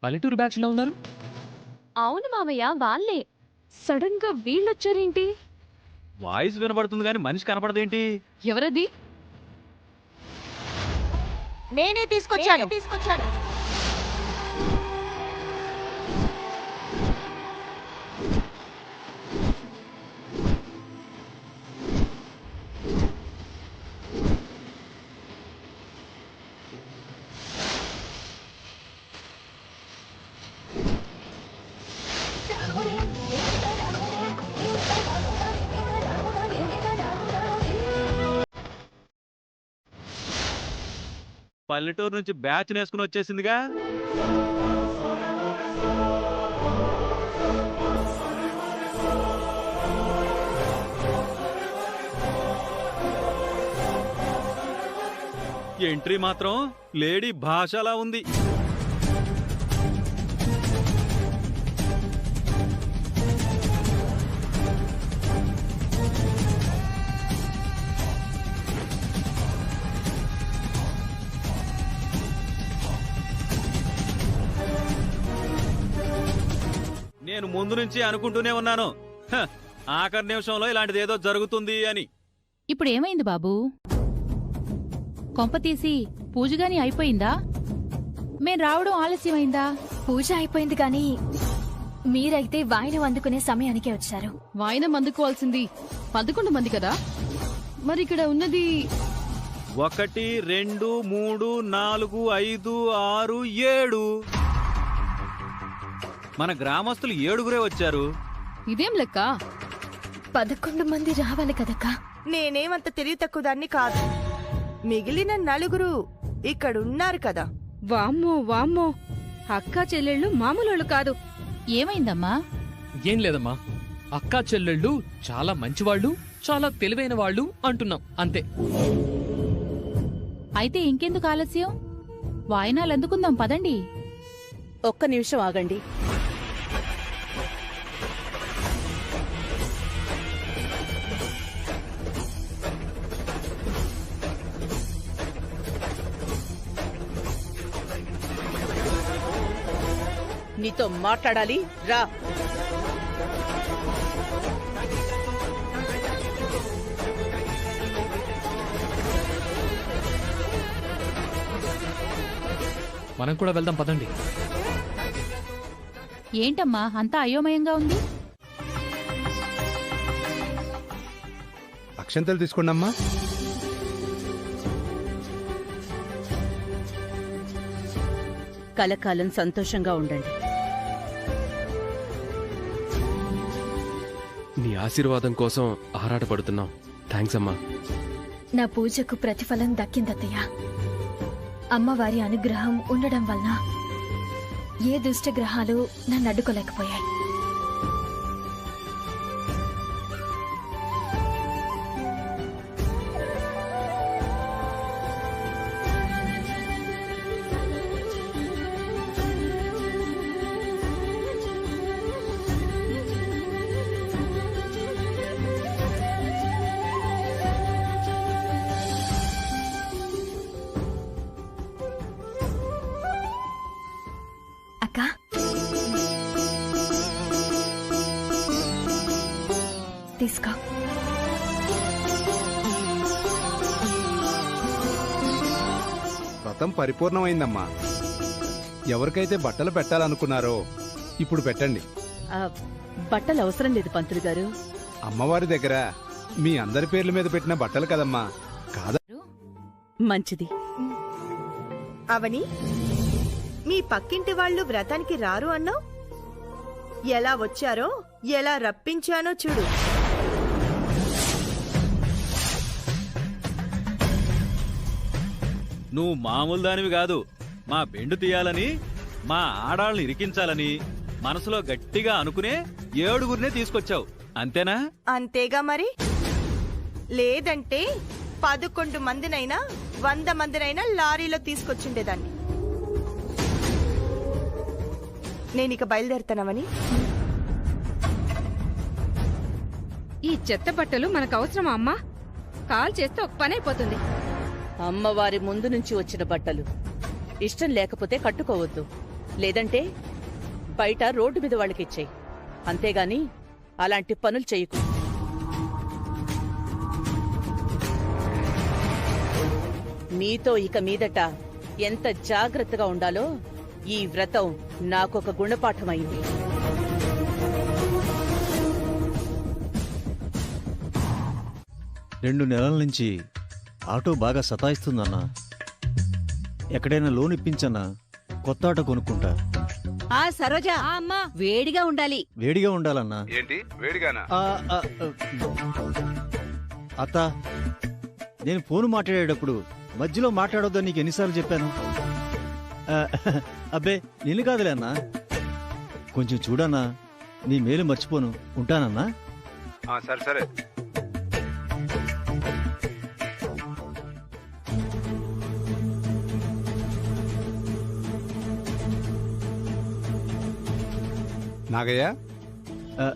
పల్లెటూరు బ్యాచ్ లో ఉన్నారు. అవును మామయ్య, వాళ్ళే. సడన్ గా వీళ్ళొచ్చారేంటి? వాయిస్ వినబడుతుంది కానీ మనిషి కనపడదేంటి? ఎవరది? నేనే తీసుకొచ్చాను. పల్లెటూరు నుంచి బ్యాచ్ నేసుకుని వచ్చేసిందిగా. ఎంట్రీ మాత్రం లేడీ భాషలా ఉంది. నేను ముందు నుంచి అనుకుంటూనే ఉన్నాను, ఆఖరి నిమిషంలో ఇలాంటిదేదో జరుగుతుంది అని. ఇప్పుడు ఏమైంది బాబూ? కొంపతీసి పూజగాని అయిపోయిందా? మేం రావడం ఆలస్యమైందా? పూజ అయిపోయింది కానీ మీరైతే వాయినం అందుకునే సమయానికే వచ్చారు. వాయినం అందుకోవాల్సింది 11 మంది కదా, మరి ఇక్కడ ఉన్నది 1 2 3 4 5 6 7. మన గ్రామస్తులు 7గురే వచ్చారు. ఇదేం లెక్క? 11 మంది రావాలి కదక్కా. నేనేమంత తెలివి తక్కువ దాన్ని కాదు. మిగిలిన 4 ఇక్కడున్నారు కదా. వామ్మో వామ్మో, అక్కా చెల్లెళ్ళు మామూలు కాదు. ఏమైందమ్మా? ఏం లేదమ్మా, అక్కా చెల్లెళ్ళు చాలా మంచివాళ్ళు, చాలా తెలివైన వాళ్ళు అంటున్నాం అంతే. అయితే ఇంకెందుకు ఆలస్యం? వాయినాలు అందుకుందాం పదండి. ఒక్క నిమిషం ఆగండి. నీతో మాట్లాడాలి, రా. మనం కూడా వెళ్దాం పదండి. ఏంటమ్మా అంతా అయోమయంగా ఉంది? అక్షంతలు తీసుకోండమ్మా. కలకాలం సంతోషంగా ఉండండి. నీ ఆశీర్వాదం కోసం ఆరాటపడుతున్నాం. థ్యాంక్స్ అమ్మా. నా పూజకు ప్రతిఫలం దక్కిందత్తయ్య. అమ్మవారి అనుగ్రహం ఉండడం వలన ఏ దుష్ట గ్రహాలు నన్ను అడ్డుకోలేకపోయాయి. అక్కా, తీసుకో. వ్రతం పరిపూర్ణమైందమ్మా. ఎవరికైతే బట్టలు పెట్టాలనుకున్నారో ఇప్పుడు పెట్టండి. బట్టలు అవసరం లేదు పంతులు గారు. అమ్మవారి దగ్గర మీ అందరి పేర్ల మీద పెట్టిన బట్టలు కదమ్మా. కాదా? మంచిది. అవని, మీ పక్కింటి వాళ్ళు వ్రతానికి రారు అన్నావు. ఎలా వచ్చారో ఎలా రప్పించానో చూడు. నువ్వు మామూలు దానివి కాదు. మా బెండు తీయాలని, మా ఆడాళ్ళని ఇరికించాలని మనసులో గట్టిగా అనుకునే 7గురినే తీసుకొచ్చావు, అంతేనా? అంతేగా మరి. లేదంటే 11 మందినైనా 100 మందినైనా లారీలో తీసుకొచ్చిండేదాన్ని. నేనిక బయలుదేరుతానవని. ఈ చెత్త బట్టలు మనకు అవసరమా అమ్మా? కాల్ చేస్తే ఒక పని అయిపోతుంది. అమ్మవారి ముందు నుంచి వచ్చిన బట్టలు ఇష్టం లేకపోతే కట్టుకోవద్దు. లేదంటే బయట రోడ్డు మీద వాళ్ళకిచ్చేయి. అంతేగాని అలాంటి పనులు చెయ్యకు. మీతో ఇక మీదట ఎంత జాగ్రత్తగా ఉండాలో ఈ వ్రతం నాకొక గుణపాఠమైంది. 2 నెలల నుంచి ఆటో బాగా సతాయిస్తుందన్నా. ఎక్కడైనా లోన్ ఇప్పించన్నా, కొత్త ఆటో కొనుక్కుంటా. సరోజ, అమ్మా వేడిగా ఉండాలి. వేడిగా ఉండాలన్నా. ఏంటి వేడిగానా? అత్త, నేను ఫోన్ మాట్లాడేటప్పుడు మధ్యలో మాట్లాడొద్దని నీకు ఎన్నిసార్లు చెప్పాను? అబ్బే నిన్ను కాదులే అన్నా. కొంచెం చూడన్నా, నీ మేలు మర్చిపోను. ఉంటానన్నా. సరే సరే. నాగయ్య,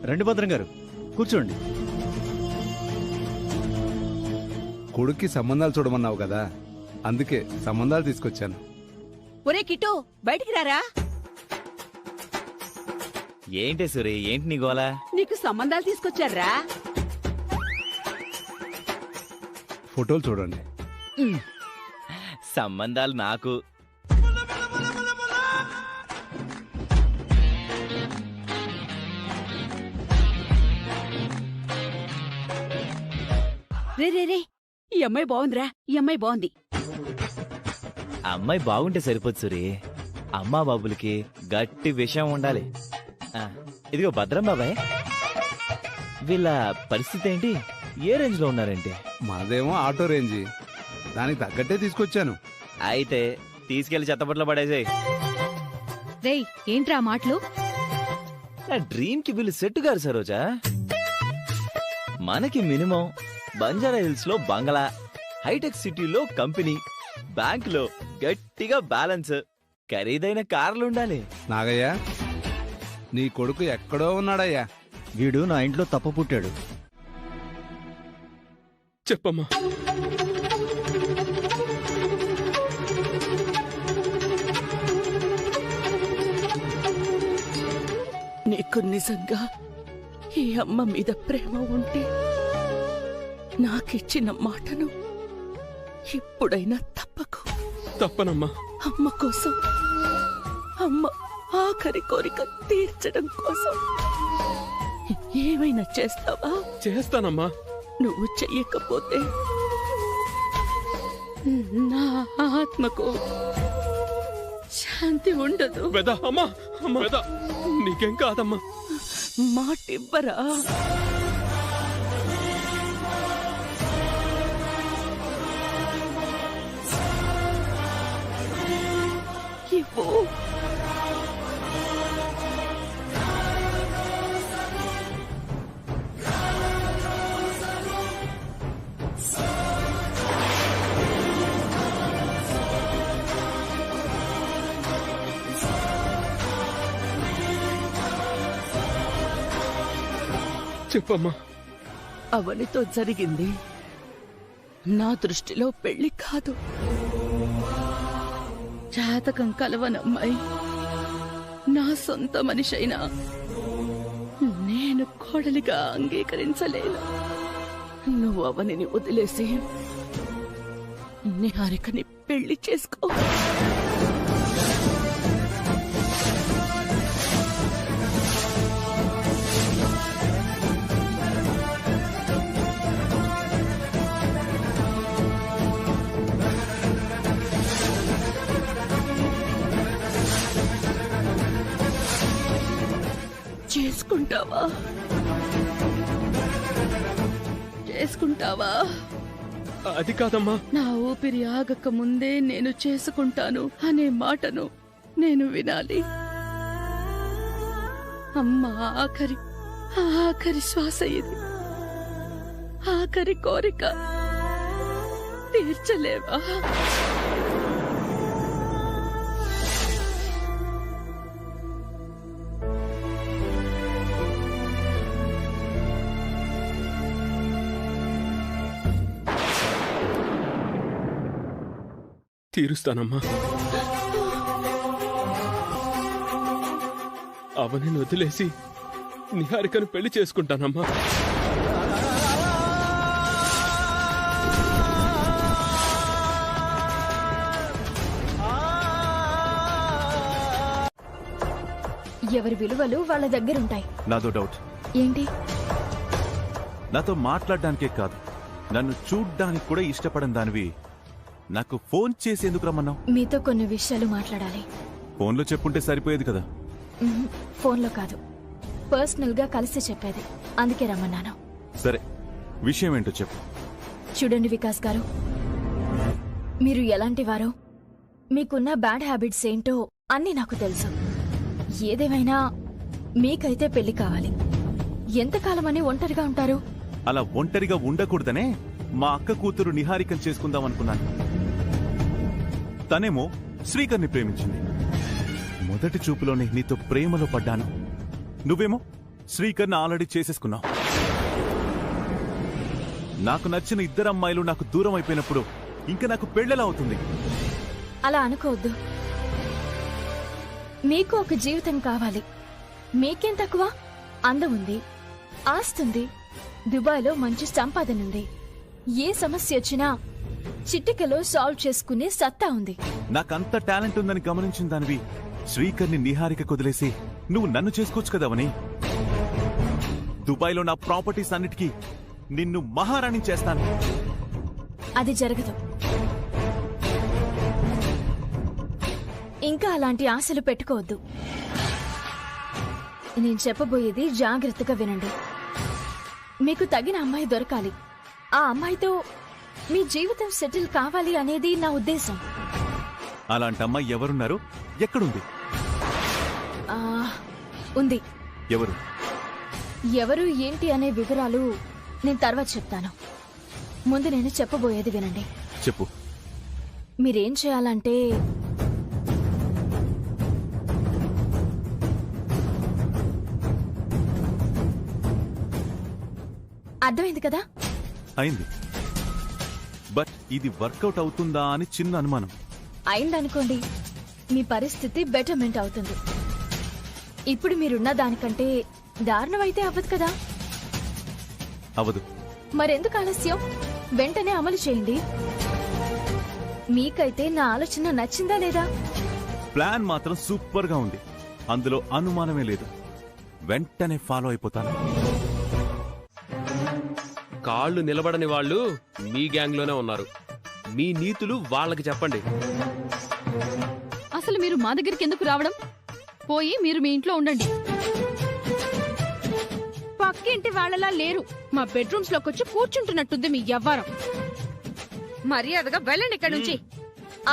రండి భద్రం గారు, కూర్చోండి. కొడుక్కి సంబంధాలు చూడమన్నావు కదా, అందుకే సంబంధాలు తీసుకొచ్చాను. ఒరే కిట్టు, బయటికి రారా. ఏంటి సూరి, ఏంటి నీ గోలా? నీకు సంబంధాలు తీసుకొచ్చారా? ఫోటోలు చూడండి. సంబంధాలు నాకు. రే రే రే, ఈ అమ్మాయి బాగుందిరా. ఈ అమ్మాయి బాగుంది. అమ్మాయి బాగుంటే సరిపోదు సూరి. అమ్మా బాబులకి గట్టి విషయం ఉండాలి. ఇదిగో భద్రం బాబాయ్, వీళ్ళ పరిస్థితి ఏంటి? ఏ రేంజ్ లో ఉన్నారంటే? మనదేమో ఆటో రేంజి, దానికి తగ్గట్టే తీసుకొచ్చాను. అయితే తీసుకెళ్లి చెత్తబట్లో పడేసాయి. రేయ్, ఏంట్రా మాటలు? నా డ్రీమ్ కి వీళ్ళు సెట్ గారు సరోజా. మనకి మినిమం బంజారా హిల్స్ లో బంగ్లా, హైటెక్ సిటీలో కంపెనీ, బ్యాంక్ లో గట్టిగా బ్యాలెన్స్, ఖరీదైన కార్లు ఉండాలి. నాగయ్య, నీ కొడుకు ఎక్కడో ఉన్నాడయ్యా. వీడు నా ఇంట్లో తప్ప పుట్టాడు. చెప్పమ్మా. నీకు నిజంగా ఈ అమ్మ మీద ప్రేమ ఉంటే నాకిచ్చిన మాటను ఇప్పుడైనా తప్పకు. తప్పనమ్మా. అమ్మ కోసం, అమ్మ ఆఖరి కోరిక తీర్చడం కోసం ఏమైనా చేస్తావా? చేస్తానమ్మా. నువ్వు చెయ్యకపోతే నా ఆత్మకు శాంతి ఉండదు. అమ్మా, నీకేం కాదమ్మా. మాటివ్వరా? ఇవ్వు. చెప్పమ్మా. అవనితో జరిగింది నా దృష్టిలో పెళ్లి కాదు. జాతకం కలవనమ్మాయి నా సొంత మనిషైనా నేను కోడలిగా అంగీకరించలేను. నువ్వు అవనిని వదిలేసి నిహారికని పెళ్లి చేసుకో. చేసుకుంటావా? చేసుకుంటావా? అది కాదమ్మా. నా ఊపిరి ఆగక ముందే నేను చేసుకుంటాను అనే మాటను నేను వినాలి. అమ్మ ఆఖరి శ్వాస ఇది. ఆఖరి కోరిక తీర్చలేవా? తీరుస్తానమ్మా. అవని వదిలేసి నిహారికను పెళ్లి చేసుకుంటానమ్మా. ఎవరి విలువలు వాళ్ళ దగ్గరుంటాయి. నాదో డౌట్. ఏంటి? నాతో మాట్లాడడానికే కాదు, నన్ను చూడ్డానికి కూడా ఇష్టపడని దానివి నాకు ఫోన్ చేసి ఎందుకు రమ్మన్నావు? మీతో కొన్ని విషయాలు మాట్లాడాలి. ఫోన్లో చెప్పుంటే సరిపోయేది కదా. ఫోన్లో కాదు, పర్సనల్ గా కలిసి చెప్పేది. అందుకే రమ్మన్నాను. సరే, విషయం ఏంటో చెప్పు. చూడండి వికాస్ గారు, మీరు ఎలాంటి వారో, మీకున్న బ్యాడ్ హ్యాబిట్స్ ఏంటో అన్నీ నాకు తెలుసు. ఏదేమైనా మీకైతే పెళ్లి కావాలి. ఎంతకాలమని ఒంటరిగా ఉంటారు? అలా ఒంటరిగా ఉండకూడదనే మా అక్క కూతురు నిహారికను చేసుకుందాం అనుకున్నాను. తనేమో శ్రీకర్ని ప్రేమించింది. మొదటి చూపులోనే నీతో ప్రేమలో పడ్డాను. నువ్వేమో శ్రీకర్ని ఆల్రెడీ చేసేసుకున్నావు. నాకు నచ్చిన ఇద్దరు అమ్మాయిలు నాకు దూరం అయిపోయినప్పుడు ఇంకా నాకు పెళ్ళెలా అవుతుంది? అలా అనుకోవద్దు. మీకు ఒక జీవితం కావాలి. మీకేం తక్కువ? అందం ఉంది, ఆస్తుంది, దుబాయ్లో మంచి సంపాదన ఉంది. ఏ సమస్య వచ్చినా చిటికలో సాల్వ్ చేసుకునే సత్తా ఉంది. నాకంత టాలెంట్ ఉందని గమనించిన దానివి శ్రీకర్ని నిహారిక కుదిలేసి నువ్వు నన్ను చేసుకోవచ్చు కదవని. దుబాయ్లో నా ప్రాపర్టీస్ అన్నిటికీ నిన్ను మహారాణి చేస్తాను. అది జరగదు. ఇంకా అలాంటి ఆశలు పెట్టుకోవద్దు. నేను చెప్పబోయేది జాగ్రత్తగా వినండి. మీకు తగిన అమ్మాయి దొరకాలి. ఆ అమ్మాయితో మీ జీవితం సెటిల్ కావాలి అనేది నా ఉద్దేశం. అలాంటి అమ్మాయి ఎవరున్నారు? ఎక్కడుంది? ఉంది. ఎవరు? ఎవరు ఏంటి అనే వివరాలు నేను తర్వాత చెప్తాను. ముందు నేను చెప్పబోయేది వినండి. చెప్పు. మీరేం చేయాలంటే, అర్థమైంది కదా? అయింది. బట్ ఇది వర్కౌట్ అవుతుందా అని చిన్న అనుమానం. అయిందనుకోండి, మీ పరిస్థితి బెటర్మెంట్ అవుతుంది. ఇప్పుడు మీరున్న దానికంటే దారుణమైతే అవ్వదు కదా? అవదు. మరెందుకు ఆలస్యం? వెంటనే అమలు చేయండి. మీకైతే నా ఆలోచన నచ్చిందా లేదా? ప్లాన్ మాత్రం సూపర్ గా ఉంది. అందులో అనుమానమే లేదు. వెంటనే ఫాలో అయిపోతాను. కాళ్ళు నిలబడని వాళ్ళు మీ గ్యాంగ్ లోనే ఉన్నారు. మీ నీతులు వాళ్ళకి చెప్పండి. అసలు మీరు మా దగ్గరికి ఎందుకు రావడం? పోయి మీరు మీ ఇంట్లో ఉండండి. పక్కింటి వాళ్ళలా లేరు. మా బెడ్రూమ్స్ లోకి వచ్చి కూర్చుంటున్నట్టుంది మీ వ్యవహారం. మర్యాదగా వెళ్ళండి ఇక్కడి నుంచి.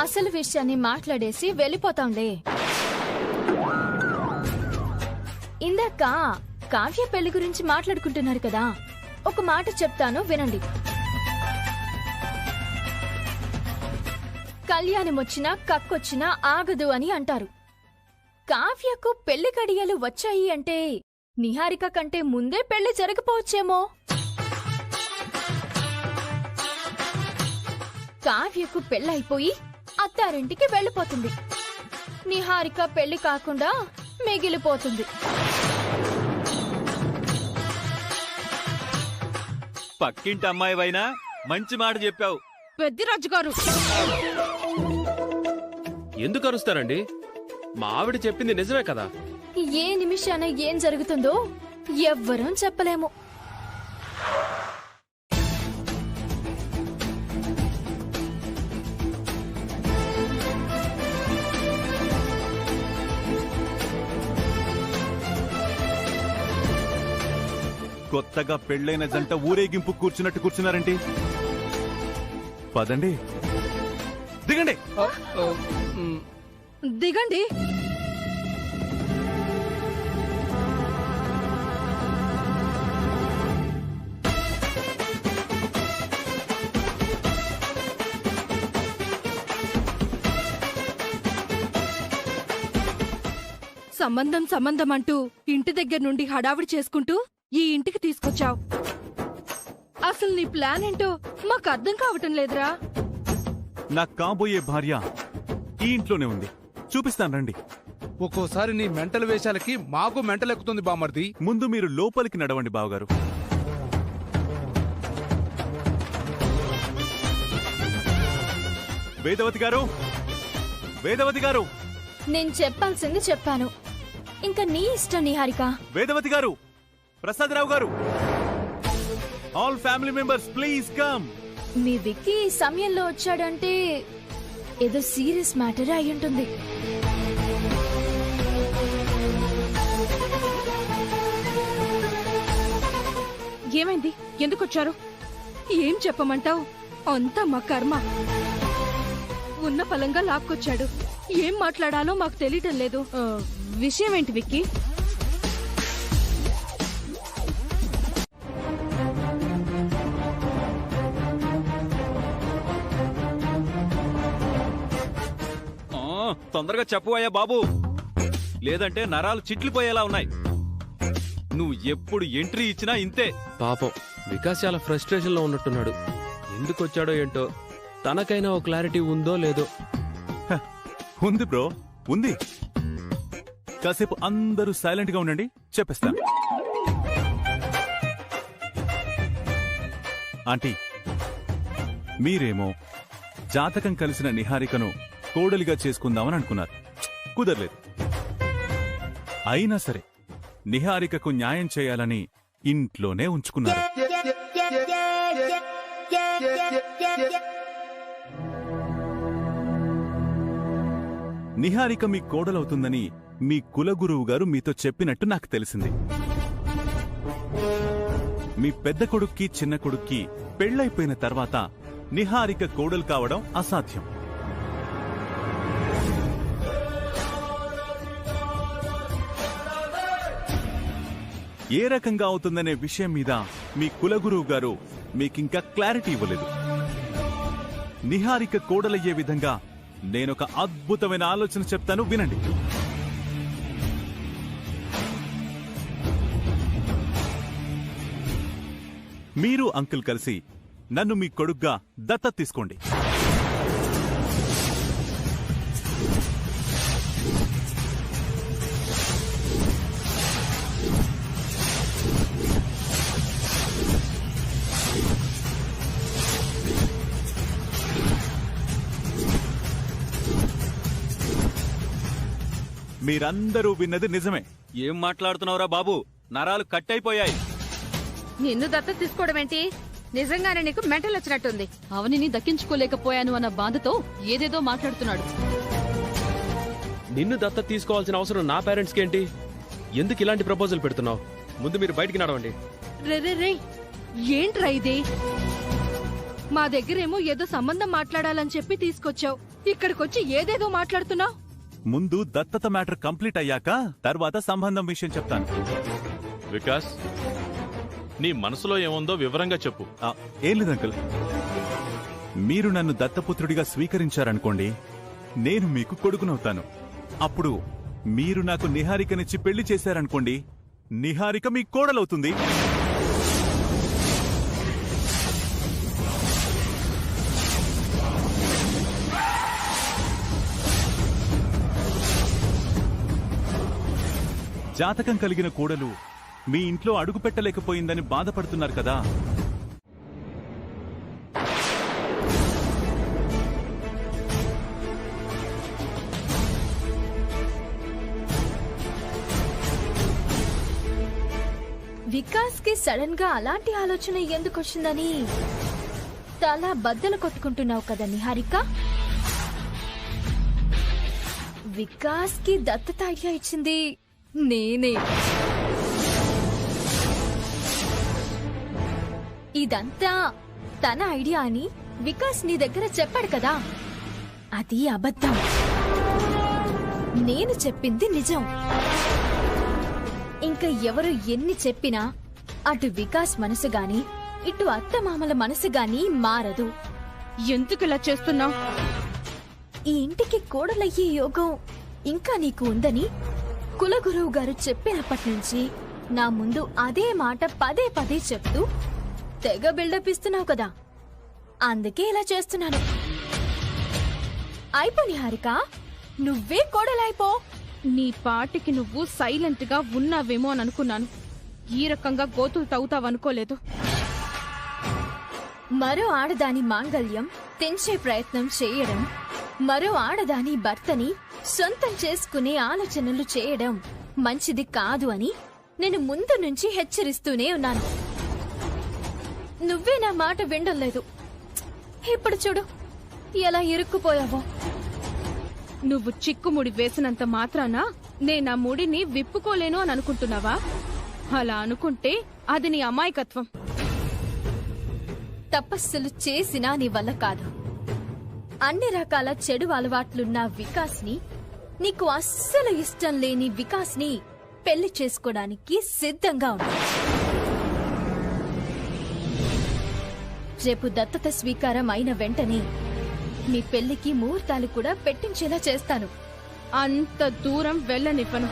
అసలు విషయాన్ని మాట్లాడేసి వెళ్ళిపోతాంలే. ఇందాక కావ్య పెళ్లి గురించి మాట్లాడుకుంటున్నారు కదా, ఒక మాట చెప్తాను వినండి. కళ్యాణమొచ్చినా కక్కొచ్చినా ఆగదు అని అంటారు. కావ్యకు పెళ్లి గడియలు వచ్చాయి అంటే నిహారిక కంటే ముందే పెళ్లి జరగపోవచ్చేమో. కావ్యకు పెళ్ళైపోయి అత్తారింటికి వెళ్ళిపోతుంది. నిహారిక పెళ్లి కాకుండా మిగిలిపోతుంది. పక్కింటి అమ్మాయివైనా మంచి మాట చెప్పావు. పెద్దిరాజు గారు ఎందుకు అరుస్తారండి? మా ఆవిడ చెప్పింది నిజమే కదా. ఏ నిమిషాన ఏం జరుగుతుందో ఎవ్వరం చెప్పలేము. కొత్తగా పెళ్ళైన జంట ఊరేగింపు కూర్చున్నట్టు కూర్చున్నారేంటి? పదండి, దిగండి. దిగండి. సంబంధం సంబంధం అంటూ ఇంటి దగ్గర నుండి హడావిడి చేసుకుంటూ ఈ ఇంటికి తీసుకొచ్చావు. అసలు నీ ప్లాన్ ఏంటో మాకు అర్థం కావటం లేదురా. నా కాబోయే భార్య ఈ ఇంట్లోనే ఉంది, చూపిస్తాను రండి. ఒక్కోసారి నీ మెంటల్ వేషాలకి మాకు మెంటల్ ఎక్కుతుంది బామర్ది. ముందు మీరు లోపలికి నడవండి బావగారు. వేదవతి గారు, వేదవతి గారు. నేను చెప్పాల్సింది చెప్పాను, ఇంకా నీ ఇష్టం నిహారిక. వేదవతి గారు, ప్రసాదరావు గారు, all family members please come. మీ విక్కీ ఈ సమయంలో వచ్చాడంటే ఏదో సీరియస్ మ్యాటర్ అయి ఉంటుంది. ఏమైంది? ఎందుకొచ్చారు? ఏం చెప్పమంటావు? అంతా మా కర్మ. ఉన్న ఫలంగా లాక్కొచ్చాడు. ఏం మాట్లాడాలో మాకు తెలియటం లేదు. విషయం ఏంటి విక్కీ? తొందరగా చెప్పవయ్యా బాబు, లేదంటే నరాలు చిట్లిపోయేలా ఉన్నాయి. నువ్వు ఎప్పుడు ఎంట్రీ ఇచ్చినా ఇంతే. పాపం వికాస్ చాలా ఫ్రస్ట్రేషన్ లో ఉన్నట్టున్నాడు. ఎందుకు వచ్చాడో ఏంటో, తనకైనా ఓ క్లారిటీ ఉందో లేదో. ఉంది బ్రో, ఉంది. కాసేపు అందరూ సైలెంట్ గా ఉండండి, చెప్పేస్తాను. ఆంటీ, మీరేమో జాతకం కలిసిన నిహారికను కోడలిగా చేసుకుందామని అనుకున్నారు. కుదరలేదు. అయినా సరే నిహారికకు న్యాయం చేయాలని ఇంట్లోనే ఉంచుకున్నారు. నిహారిక మీ కోడలవుతుందని మీ కులగురువు గారు మీతో చెప్పినట్టు నాకు తెలిసింది. మీ పెద్ద కొడుక్కి చిన్న కొడుక్కి పెళ్లైపోయిన తర్వాత నిహారిక కోడలు కావడం అసాధ్యం. ఏ రకంగా అవుతుందనే విషయం మీద మీ కులగురువు గారు మీకింకా క్లారిటీ ఇవ్వలేదు. నిహారిక కోడలయ్యే విధంగా నేనొక అద్భుతమైన ఆలోచన చెప్తాను, వినండి. మీరు అంకుల్ కలిసి నన్ను మీ కొడుగ్గా దత్తత తీసుకోండి. మీరందరూ విన్నది నిజమే. ఏం మాట్లాడుతున్నావురా బాబు? నరాలు కట్టయిపోయాయి. నిన్ను దత్తత తీసుకోవడం ఏంటి? నిజంగానే నీకు మెంటల్ వచ్చినట్టుంది. అవనిని దక్కించుకోలేకపోయాను అన్న బాధతో ఏదేదో మాట్లాడుతున్నాడు. నిన్ను దత్తత తీసుకోవాల్సిన అవసరం నా పేరెంట్స్ కి ఏంటి? ఎందుకు ఇలాంటి ప్రపోజల్ పెడుతున్నావు? ముందు మీరు బయటికి నడవండి. రే ఏంట్రా ఇది? మా దగ్గరేమో ఏదో సంబంధం మాట్లాడాలని చెప్పి తీసుకొచ్చావు. ఇక్కడికొచ్చి ఏదేదో మాట్లాడుతున్నావు. ముందు దత్తత మ్యాటర్ కంప్లీట్ అయ్యాక తర్వాత సంబంధం విషయం చెప్తాను. వికాస్, నీ మనసులో ఏముందో వివరంగా చెప్పు. ఏం లేదు అంకుల్, మీరు నన్ను దత్తపుత్రుడిగా స్వీకరించారనుకోండి, నేను మీకు కొడుకునవుతాను. అప్పుడు మీరు నాకు నిహారికనిచ్చి పెళ్లి చేశారనుకోండి, నిహారిక మీ కోడలవుతుంది. జాతకం కలిగిన కోడలు మీ ఇంట్లో అడుగు పెట్టలేకపోయిందని బాధపడుతున్నారు కదా. వికాస్ కి సడన్ గా అలాంటి ఆలోచన ఎందుకు వచ్చిందని తల బద్దలు కొట్టుకుంటున్నావు కదా నిహారిక. వికాస్ కి దత్తత ఐడియా ఇచ్చింది నేనే. ఇదంతా తన ఐడియా అని వికాస్ నీ దగ్గర చెప్పాడు కదా, అది అబద్ధం. నేను చెప్పింది నిజం. ఇంకా ఎవరు ఎన్ని చెప్పినా అటు వికాస్ మనసు గాని ఇటు అత్తమామల మనసు గాని మారదు. ఎందుకు ఇలా చేస్తున్నావు? ఈ ఇంటికి కోడలయ్యే యోగం ఇంకా నీకు ఉందని కులగురువు గారు చెప్పినప్పటి నుంచి నా ముందు అదే మాట పదే పదే చెప్తూ తెగ బిల్డప్ ఇస్తున్నావు కదా, అందుకే ఇలా చేస్తున్నాను. అయిపో నిహారిక, నువ్వే కోడలైపో. నీ పాటికి నువ్వు సైలెంట్ గా ఉన్నావేమో అని అనుకున్నాను. ఈ రకంగా గోతులు తవ్వుతావనుకోలేదు. మరో ఆడదాని మాంగళ్యం తెంచే ప్రయత్నం చేయడం, మరో ఆడదాని భర్తని సొంతం చేసుకునే ఆలోచనలు చేయడం మంచిది కాదు అని నేను ముందు నుంచి హెచ్చరిస్తూనే ఉన్నాను. నువ్వే నా మాట వినడం లేదు. ఇప్పుడు చూడు ఎలా ఇరుక్కుపోయావో. నువ్వు చిక్కుముడి వేసినంత మాత్రాన నేనా ముడిని విప్పుకోలేను అని అనుకుంటున్నావా? అలా అనుకుంటే అది నీ అమాయకత్వం. తపస్సులు చేసినా నీ వల్ల కాదు. అన్ని రకాల చెడు అలవాట్లున్న వికాస్ని, నీకు అస్సలు ఇష్టం లేని వికాస్ని పెళ్లి చేసుకోవడానికి సిద్ధంగా ఉంది. రేపు దత్తత స్వీకారం అయిన వెంటనే మీ పెళ్లికి ముహూర్తాలు కూడా పెట్టించేలా చేస్తాను. అంత దూరం వెళ్ళనివ్వను.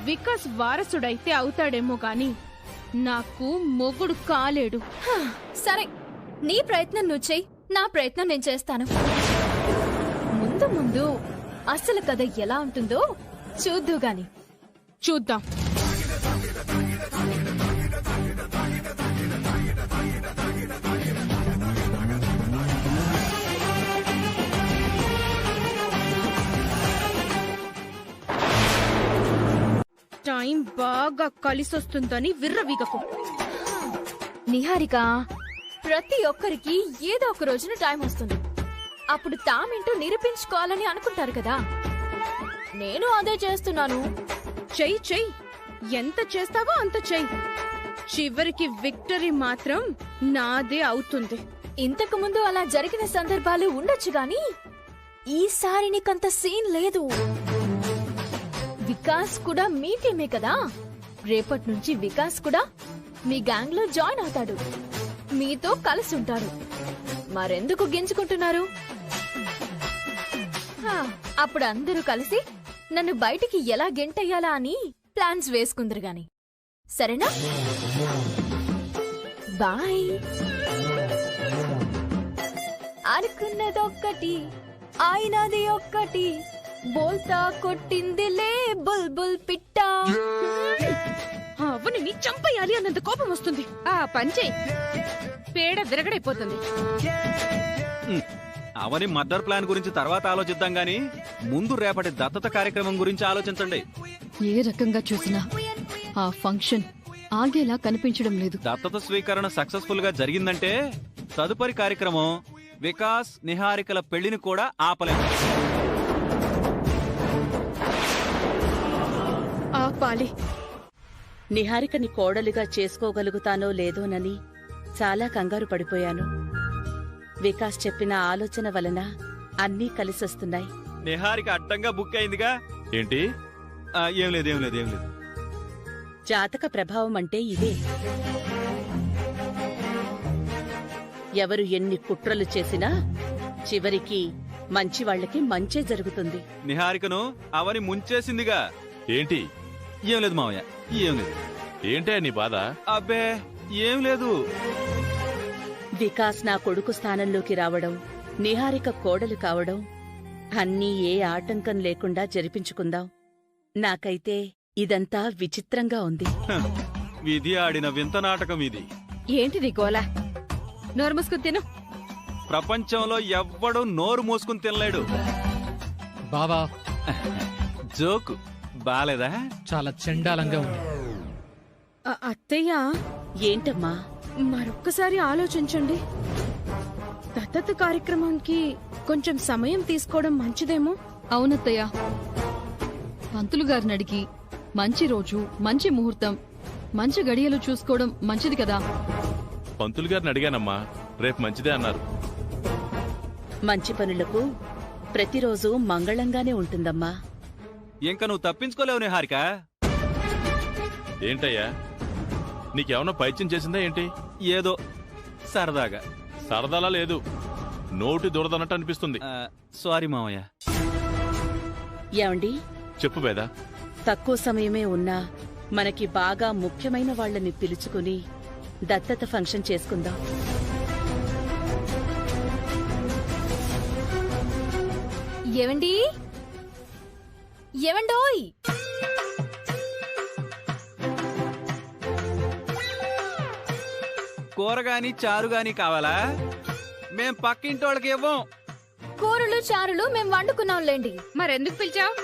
వికాస్ వారసుడైతే అవుతాడేమో గాని నాకు మొగుడు కాలేడు. సరే, నీ ప్రయత్నం నువ్వు చెయ్యి, నా ప్రయత్నం నేను చేస్తాను. ముందు ముందు అసలు కథ ఎలా ఉంటుందో చూద్దు గాని. చూద్దాం. టైం బాగా కలిసొస్తుందని విర్రవీగకు. నిహారిక, ప్రతి ఒక్కరికి ఏదో ఒక రోజున టైం వస్తుంది. అప్పుడు తామేంటో నిరూపించుకోవాలని అనుకుంటారు కదా, నేను అదే చేస్తున్నాను. చెయ్యి చెయ్యి, ఎంత చేస్తావో అంత చెయ్యి. చివరికి విక్టరీ మాత్రం నాదే అవుతుంది. ఇంతకు ముందు అలా జరిగిన సందర్భాలు ఉండొచ్చు గాని ఈసారి నీకంత సీన్ లేదు. వికాస్ కూడా మీ టీమే కదా. రేపటి నుంచి వికాస్ కూడా మీ గ్యాంగ్ లో జాయిన్ అవుతాడు, మీతో కలిసి ఉంటాడు. మరెందుకు గింజుకుంటున్నారు? అప్పుడు అందరూ కలిసి నన్ను బయటికి ఎలా గెంటయ్యాలా అని ప్లాన్స్ వేసుకుందరు గాని. సరేనా? బాయ్. అనుకున్నదొక్కటి అయినది ఒక్కటి, బోల్తా కొట్టిందిలే బుల్బుల్ పిట్ట. అవని చంపేయాలి అన్నంత కోపం వస్తుంది. ఆ పంచే పేడ విరగడైపోతుంది. అవని మర్డర్ ప్లాన్ గురించి తర్వాత ఆలోచిద్దాం గాని ముందు రేపటి దత్తత కార్యక్రమం గురించి ఆలోచించండి. ఏ రకంగా చూసినా ఆ ఫంక్షన్ ఆగేలా కనిపించడం లేదు. దత్తత స్వీకరణ సక్సెస్ఫుల్ గా జరిగిందంటే తదుపరి కార్యక్రమం వికాస్ నిహారికల పెళ్లిని కూడా ఆపలేదు. ఆపాలి. నిహారికని కోడలిగా చేసుకోగలుగుతానో లేదోనని చాలా కంగారు పడిపోయాను. వికాస్ చెప్పిన ఆలోచన వలన అన్నీ కలిసొస్తున్నాయి. నిహారిక అడ్డంగా బుక్ అయిందిగా. ఏంటి? ఏం లేదు ఏం లేదు ఏం లేదు. జాతక ప్రభావం అంటే ఇదే. ఎవరు ఎన్ని కుట్రలు చేసినా చివరికి మంచి వాళ్ళకి మంచే జరుగుతుంది. నిహారికను అవని ముంచేసిందిగా. ఏంటి? ఏం లేదు మావయ్య, ఏం లేదు. ఏంటే నీ బాధ? అబ్బే ఏం లేదు. వికాస్ నా కొడుకు స్థానంలోకి రావడం, నిహారిక కోడలు కావడం అన్నీ ఏ ఆటంకం లేకుండా జరిపించుకుందాం. నాకైతే ఇదంతా విచిత్రంగా ఉంది. విధి ఆడిన వింత నాటకం ఇది. ఏంటిది గోలా? నోరు మూసుకుని తిను. ప్రపంచంలో ఎవ్వడు నోరు మూసుకుని తినలేడు. బావా జోకు బాలేదా? చాలా చండాలంగా ఉంది. అత్తయ్య, ఏంటమ్మా? మరొక్కసారి ఆలోచించండి. దత్తత కార్యక్రమానికి కొంచెం సమయం తీసుకోవడం మంచిదేమో. అవునత్తయ్య, పంతులు గారిని అడిగి మంచి రోజు, మంచి ముహూర్తం, మంచి గడియలు చూసుకోవడం మంచిది కదా. పంతులు గారిని అడిగానమ్మా, రేపు మంచిదే అన్నారు. మంచి పనులకు ప్రతిరోజు మంగళంగానే ఉంటుందమ్మా. ఇంకా నువ్వు తప్పించుకోలేవు నిహారిక. ఏంటయ్యా, నీకేమన్నా పైత్యం చేసిందా ఏంటి? ఏదో సరదాగా. సరదాలా లేదు, నోటి దురదన్నట్టు అనిపిస్తుంది. సారీ మావయ్య. ఏమండి? చెప్పు వేద. తక్కువ సమయమే ఉన్నా మనకి బాగా ముఖ్యమైన వాళ్ళని పిలుచుకుని దత్తత ఫంక్షన్ చేసుకుందాం. ఏవండి? ఏవండోయ్? కూర గాని చారు గాని కావాలా? మేం పక్కింటోళ్ళకి ఇవ్వం. కూరలు చారులు మేం వండుకున్నాంలేండి. మరెందుకు పిలిచావు?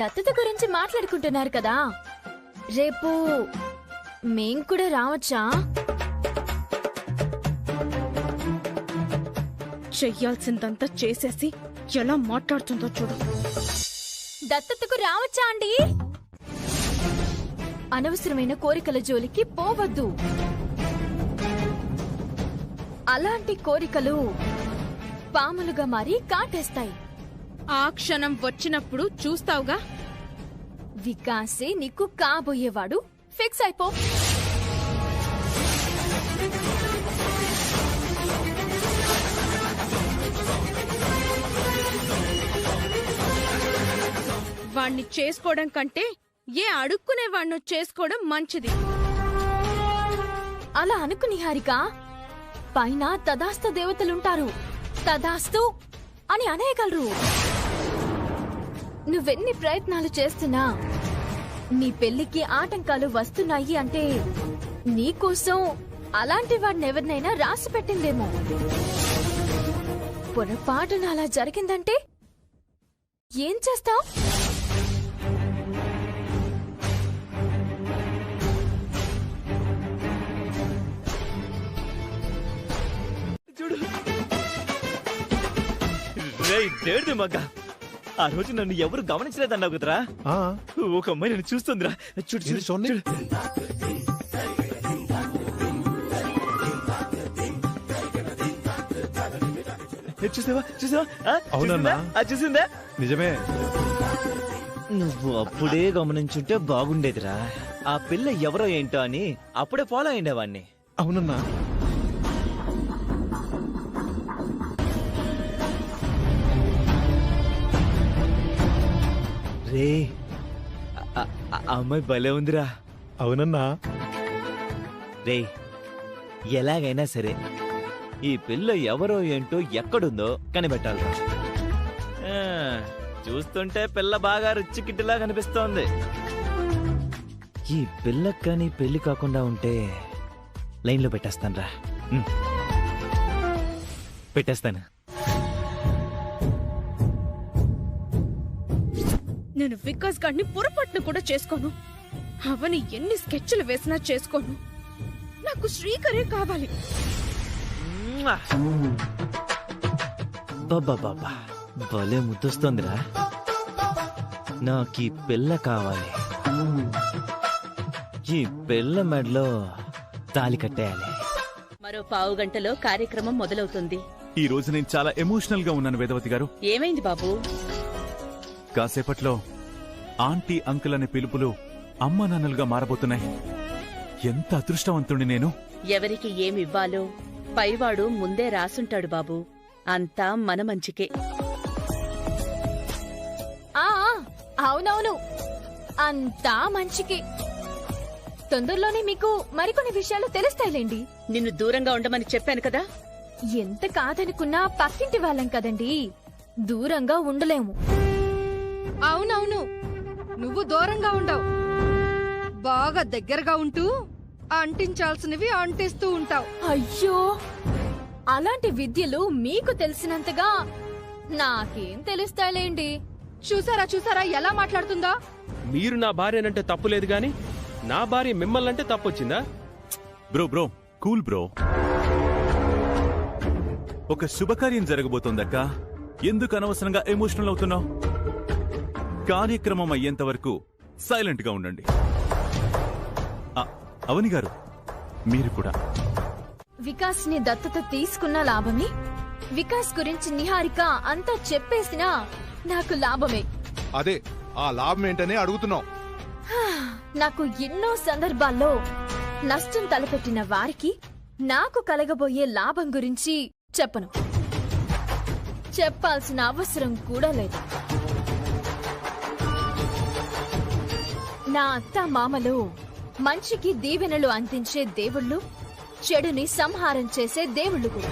దత్తత గురించి మాట్లాడుకుంటున్నారు కదా, రేపు మేం కూడా రావచ్చా? చెయ్యాల్సిందంతా చేసేసి ఎలా మాట్లాడుతుందో చూడు. దత్తతకు రావచ్చా అండి? అనవసరమైన కోరికల జోలికి పోవద్దు. అలాంటి కోరికలు పాములుగా మారి కాటేస్తాయి. ఆ క్షణం వచ్చినప్పుడు చూస్తావుగా. వికాసే నీకు కాబోయేవాడు. ఫిక్స్ అయిపో. వాణ్ణి చేసుకోవడం కంటే ఏ అడుక్కునే వాణ్ణి చేసుకోవడం మంచిది. అలా అనుకు నిహారిక. పైన తదాస్తు దేవతలుంటారు. తదాస్తు అని అనేయగలరు. నువ్వెన్ని ప్రయత్నాలు చేస్తున్నా నీ పెళ్లికి ఆటంకాలు వస్తున్నాయి అంటే నీకోసం అలాంటి వాడినెవరినైనా రాసి పెట్టిందేమో. పొరపాటున అలా జరిగిందంటే ఏం చేస్తావ్? చూడు మగ్గ, ఆ రోజు నన్ను ఎవరు గమనించలేదన్నావు కదరా. ఒక అమ్మాయి నన్ను చూస్తుందిరా. చూడు చూడు చూడు. చూసావా చూసావా? అవునన్నా, చూసిందా? నిజమే. నువ్వు అప్పుడే గమనించుంటే బాగుండేదిరా. ఆ పిల్ల ఎవరో ఏంటో అని అప్పుడే ఫాలో అయ్యేవాడిని. అవునన్నా. రే, అమ్మాయి భలే ఉందిరా. అవునన్నా. రే, ఎలాగైనా సరే ఈ పిల్ల ఎవరో ఏంటో ఎక్కడుందో కనిపెట్టాలిరా. చూస్తుంటే పిల్ల బాగా రిచ్ కిట్టిలా కనిపిస్తోంది. ఈ పిల్లకి కానీ పెళ్లి కాకుండా ఉంటే లైన్లో పెట్టేస్తాను రా. పెట్టేస్తాను. నేను వికాస్ గారిని పొరపాటును కూడా చేసుకోను. అవని ఎన్ని స్కెచ్లు వేసినా చేసుకోను. నాకు శ్రీకరే కావాలి. బాబా భలే ముద్దొస్తోందిరా. నాకు ఈ పిల్ల కావాలి. ఈ పిల్ల మెడలో తాళి కట్టేయాలి. మరో పావు గంటలో కార్యక్రమం మొదలవుతుంది. ఈ రోజు నేను చాలా ఎమోషనల్ గా ఉన్నాను వేదవతి గారు. ఏమైంది బాబు? కాసేపట్లో ఆంటీ అంకుల్ అనే పిలుపులు అమ్మా నాన్నలుగా మారబోతున్నాయి. ఎంత అదృష్టవంతుణ్ణి నేను. ఎవరికి ఏమివ్వాలో పైవాడు ముందే రాసుంటాడు బాబు. అంతా మన మంచికే. అవునవును, అంతా మంచికి. తొందరలోనే మీకు మరికొన్ని విషయాలు తెలుస్తాయిలేండి. నిన్ను దూరంగా ఉండమని చెప్పాను కదా. ఎంత కాదనుకున్నా పక్కింటి వాళ్ళం కదండి, దూరంగా ఉండలేము. అవునవును, నువ్వు దూరంగా ఉండవు. బాగా దగ్గరగా ఉంటూ అంటించాల్సినవి అంటిస్తూ ఉంటావు. అయ్యో, అలాంటి విద్యలు మీకు తెలిసినంతగా నాకేం తెలుస్తాయిలేండి. చూసారా ఎలా మాట్లాడుతుందా? మీరు నా భార్యనంటే తప్పులేదు గాని నా భార్య మిమ్మల్నంటే తప్పొచ్చిందా? Bro cool bro. ఒక శుభకార్యం జరగబోతోందక్క. ఎందుకు అనవసరంగా ఎమోషనల్ అవుతున్నావు? కార్యక్రమం అయ్యేంత వరకు సైలెంట్ గా ఉండండి. అవని గారు, మీరు కూడా. వికాస్ ని దత్తత తీసుకున్న లాభమే, వికాస్ గురించి నిహారిక అంతా చెప్పేసినా నాకు లాభమే. అదే ఆ లాభం ఏంటనే అడుగుతున్నాం. నాకు ఎన్నో సందర్భాల్లో నష్టం తలపెట్టిన వారికి నాకు కలగబోయే లాభం గురించి చెప్పను. చెప్పాల్సిన అవసరం కూడా లేదు. నా అత్త మామలు మంచికి దీవెనలు అందించే దేవుళ్ళు, చెడుని సంహారం చేసే దేవుళ్ళు కూడా.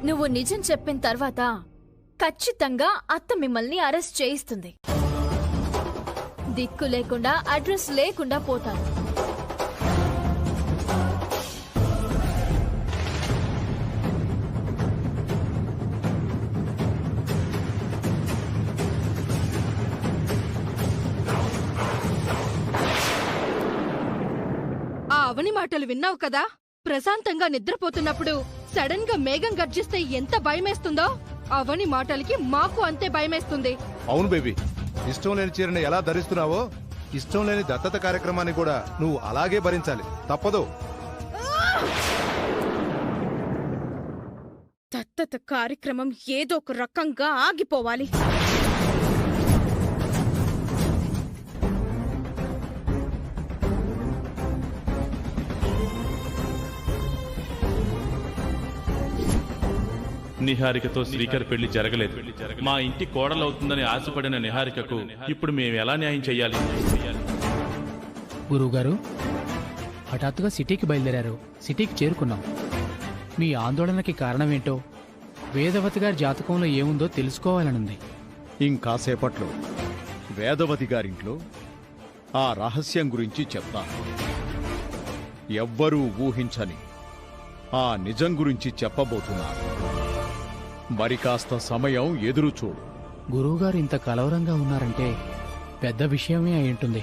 నువ్వు నిజం చెప్పిన తర్వాత ఖచ్చితంగా అత్త మిమ్మల్ని అరెస్ట్ చేయిస్తుంది. దిక్కు లేకుండా అడ్రస్ లేకుండా పోతాను. ఆ అవని మాటలు విన్నావు కదా? ప్రశాంతంగా నిద్రపోతున్నప్పుడు సడన్ గా మేఘం గర్జిస్తే ఎంత భయమేస్తుందో, అవని మాటలకి మాకు అంతే భయమేస్తుంది. అవును బేబీ, ఇష్టం లేని చీరని ఎలా ధరిస్తున్నావో ఇష్టం లేని దత్తత కార్యక్రమాన్ని కూడా నువ్వు అలాగే భరించాలి, తప్పదు. దత్తత కార్యక్రమం ఏదో ఒక రకంగా ఆగిపోవాలి. నిహారికతో శ్రీకర్ పెళ్లి జరగలేదు. మా ఇంటి కోడలవుతుందని ఆశపడిన నిహారికకు ఇప్పుడు మేము ఎలా న్యాయం చెయ్యాలి? గురువుగారు, హఠాత్తుగా సిటీకి బయలుదేరారు. సిటీకి చేరుకున్నాం. మీ ఆందోళనకి కారణమేంటో, వేదవతి గారి జాతకంలో ఏముందో తెలుసుకోవాలనుంది. ఇంకాసేపట్లో వేదవతి గారింట్లో ఆ రహస్యం గురించి చెప్తాను. ఎవ్వరూ ఊహించని ఆ నిజం గురించి చెప్పబోతున్నారు. మరి కాస్త సమయం ఎదురు చూడు. గురువుగారు ఇంత కలవరంగా ఉన్నారంటే పెద్ద విషయమే అయి ఉంటుంది.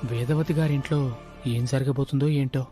వేదవతి గారింట్లో ఏం జరగబోతుందో ఏంటో.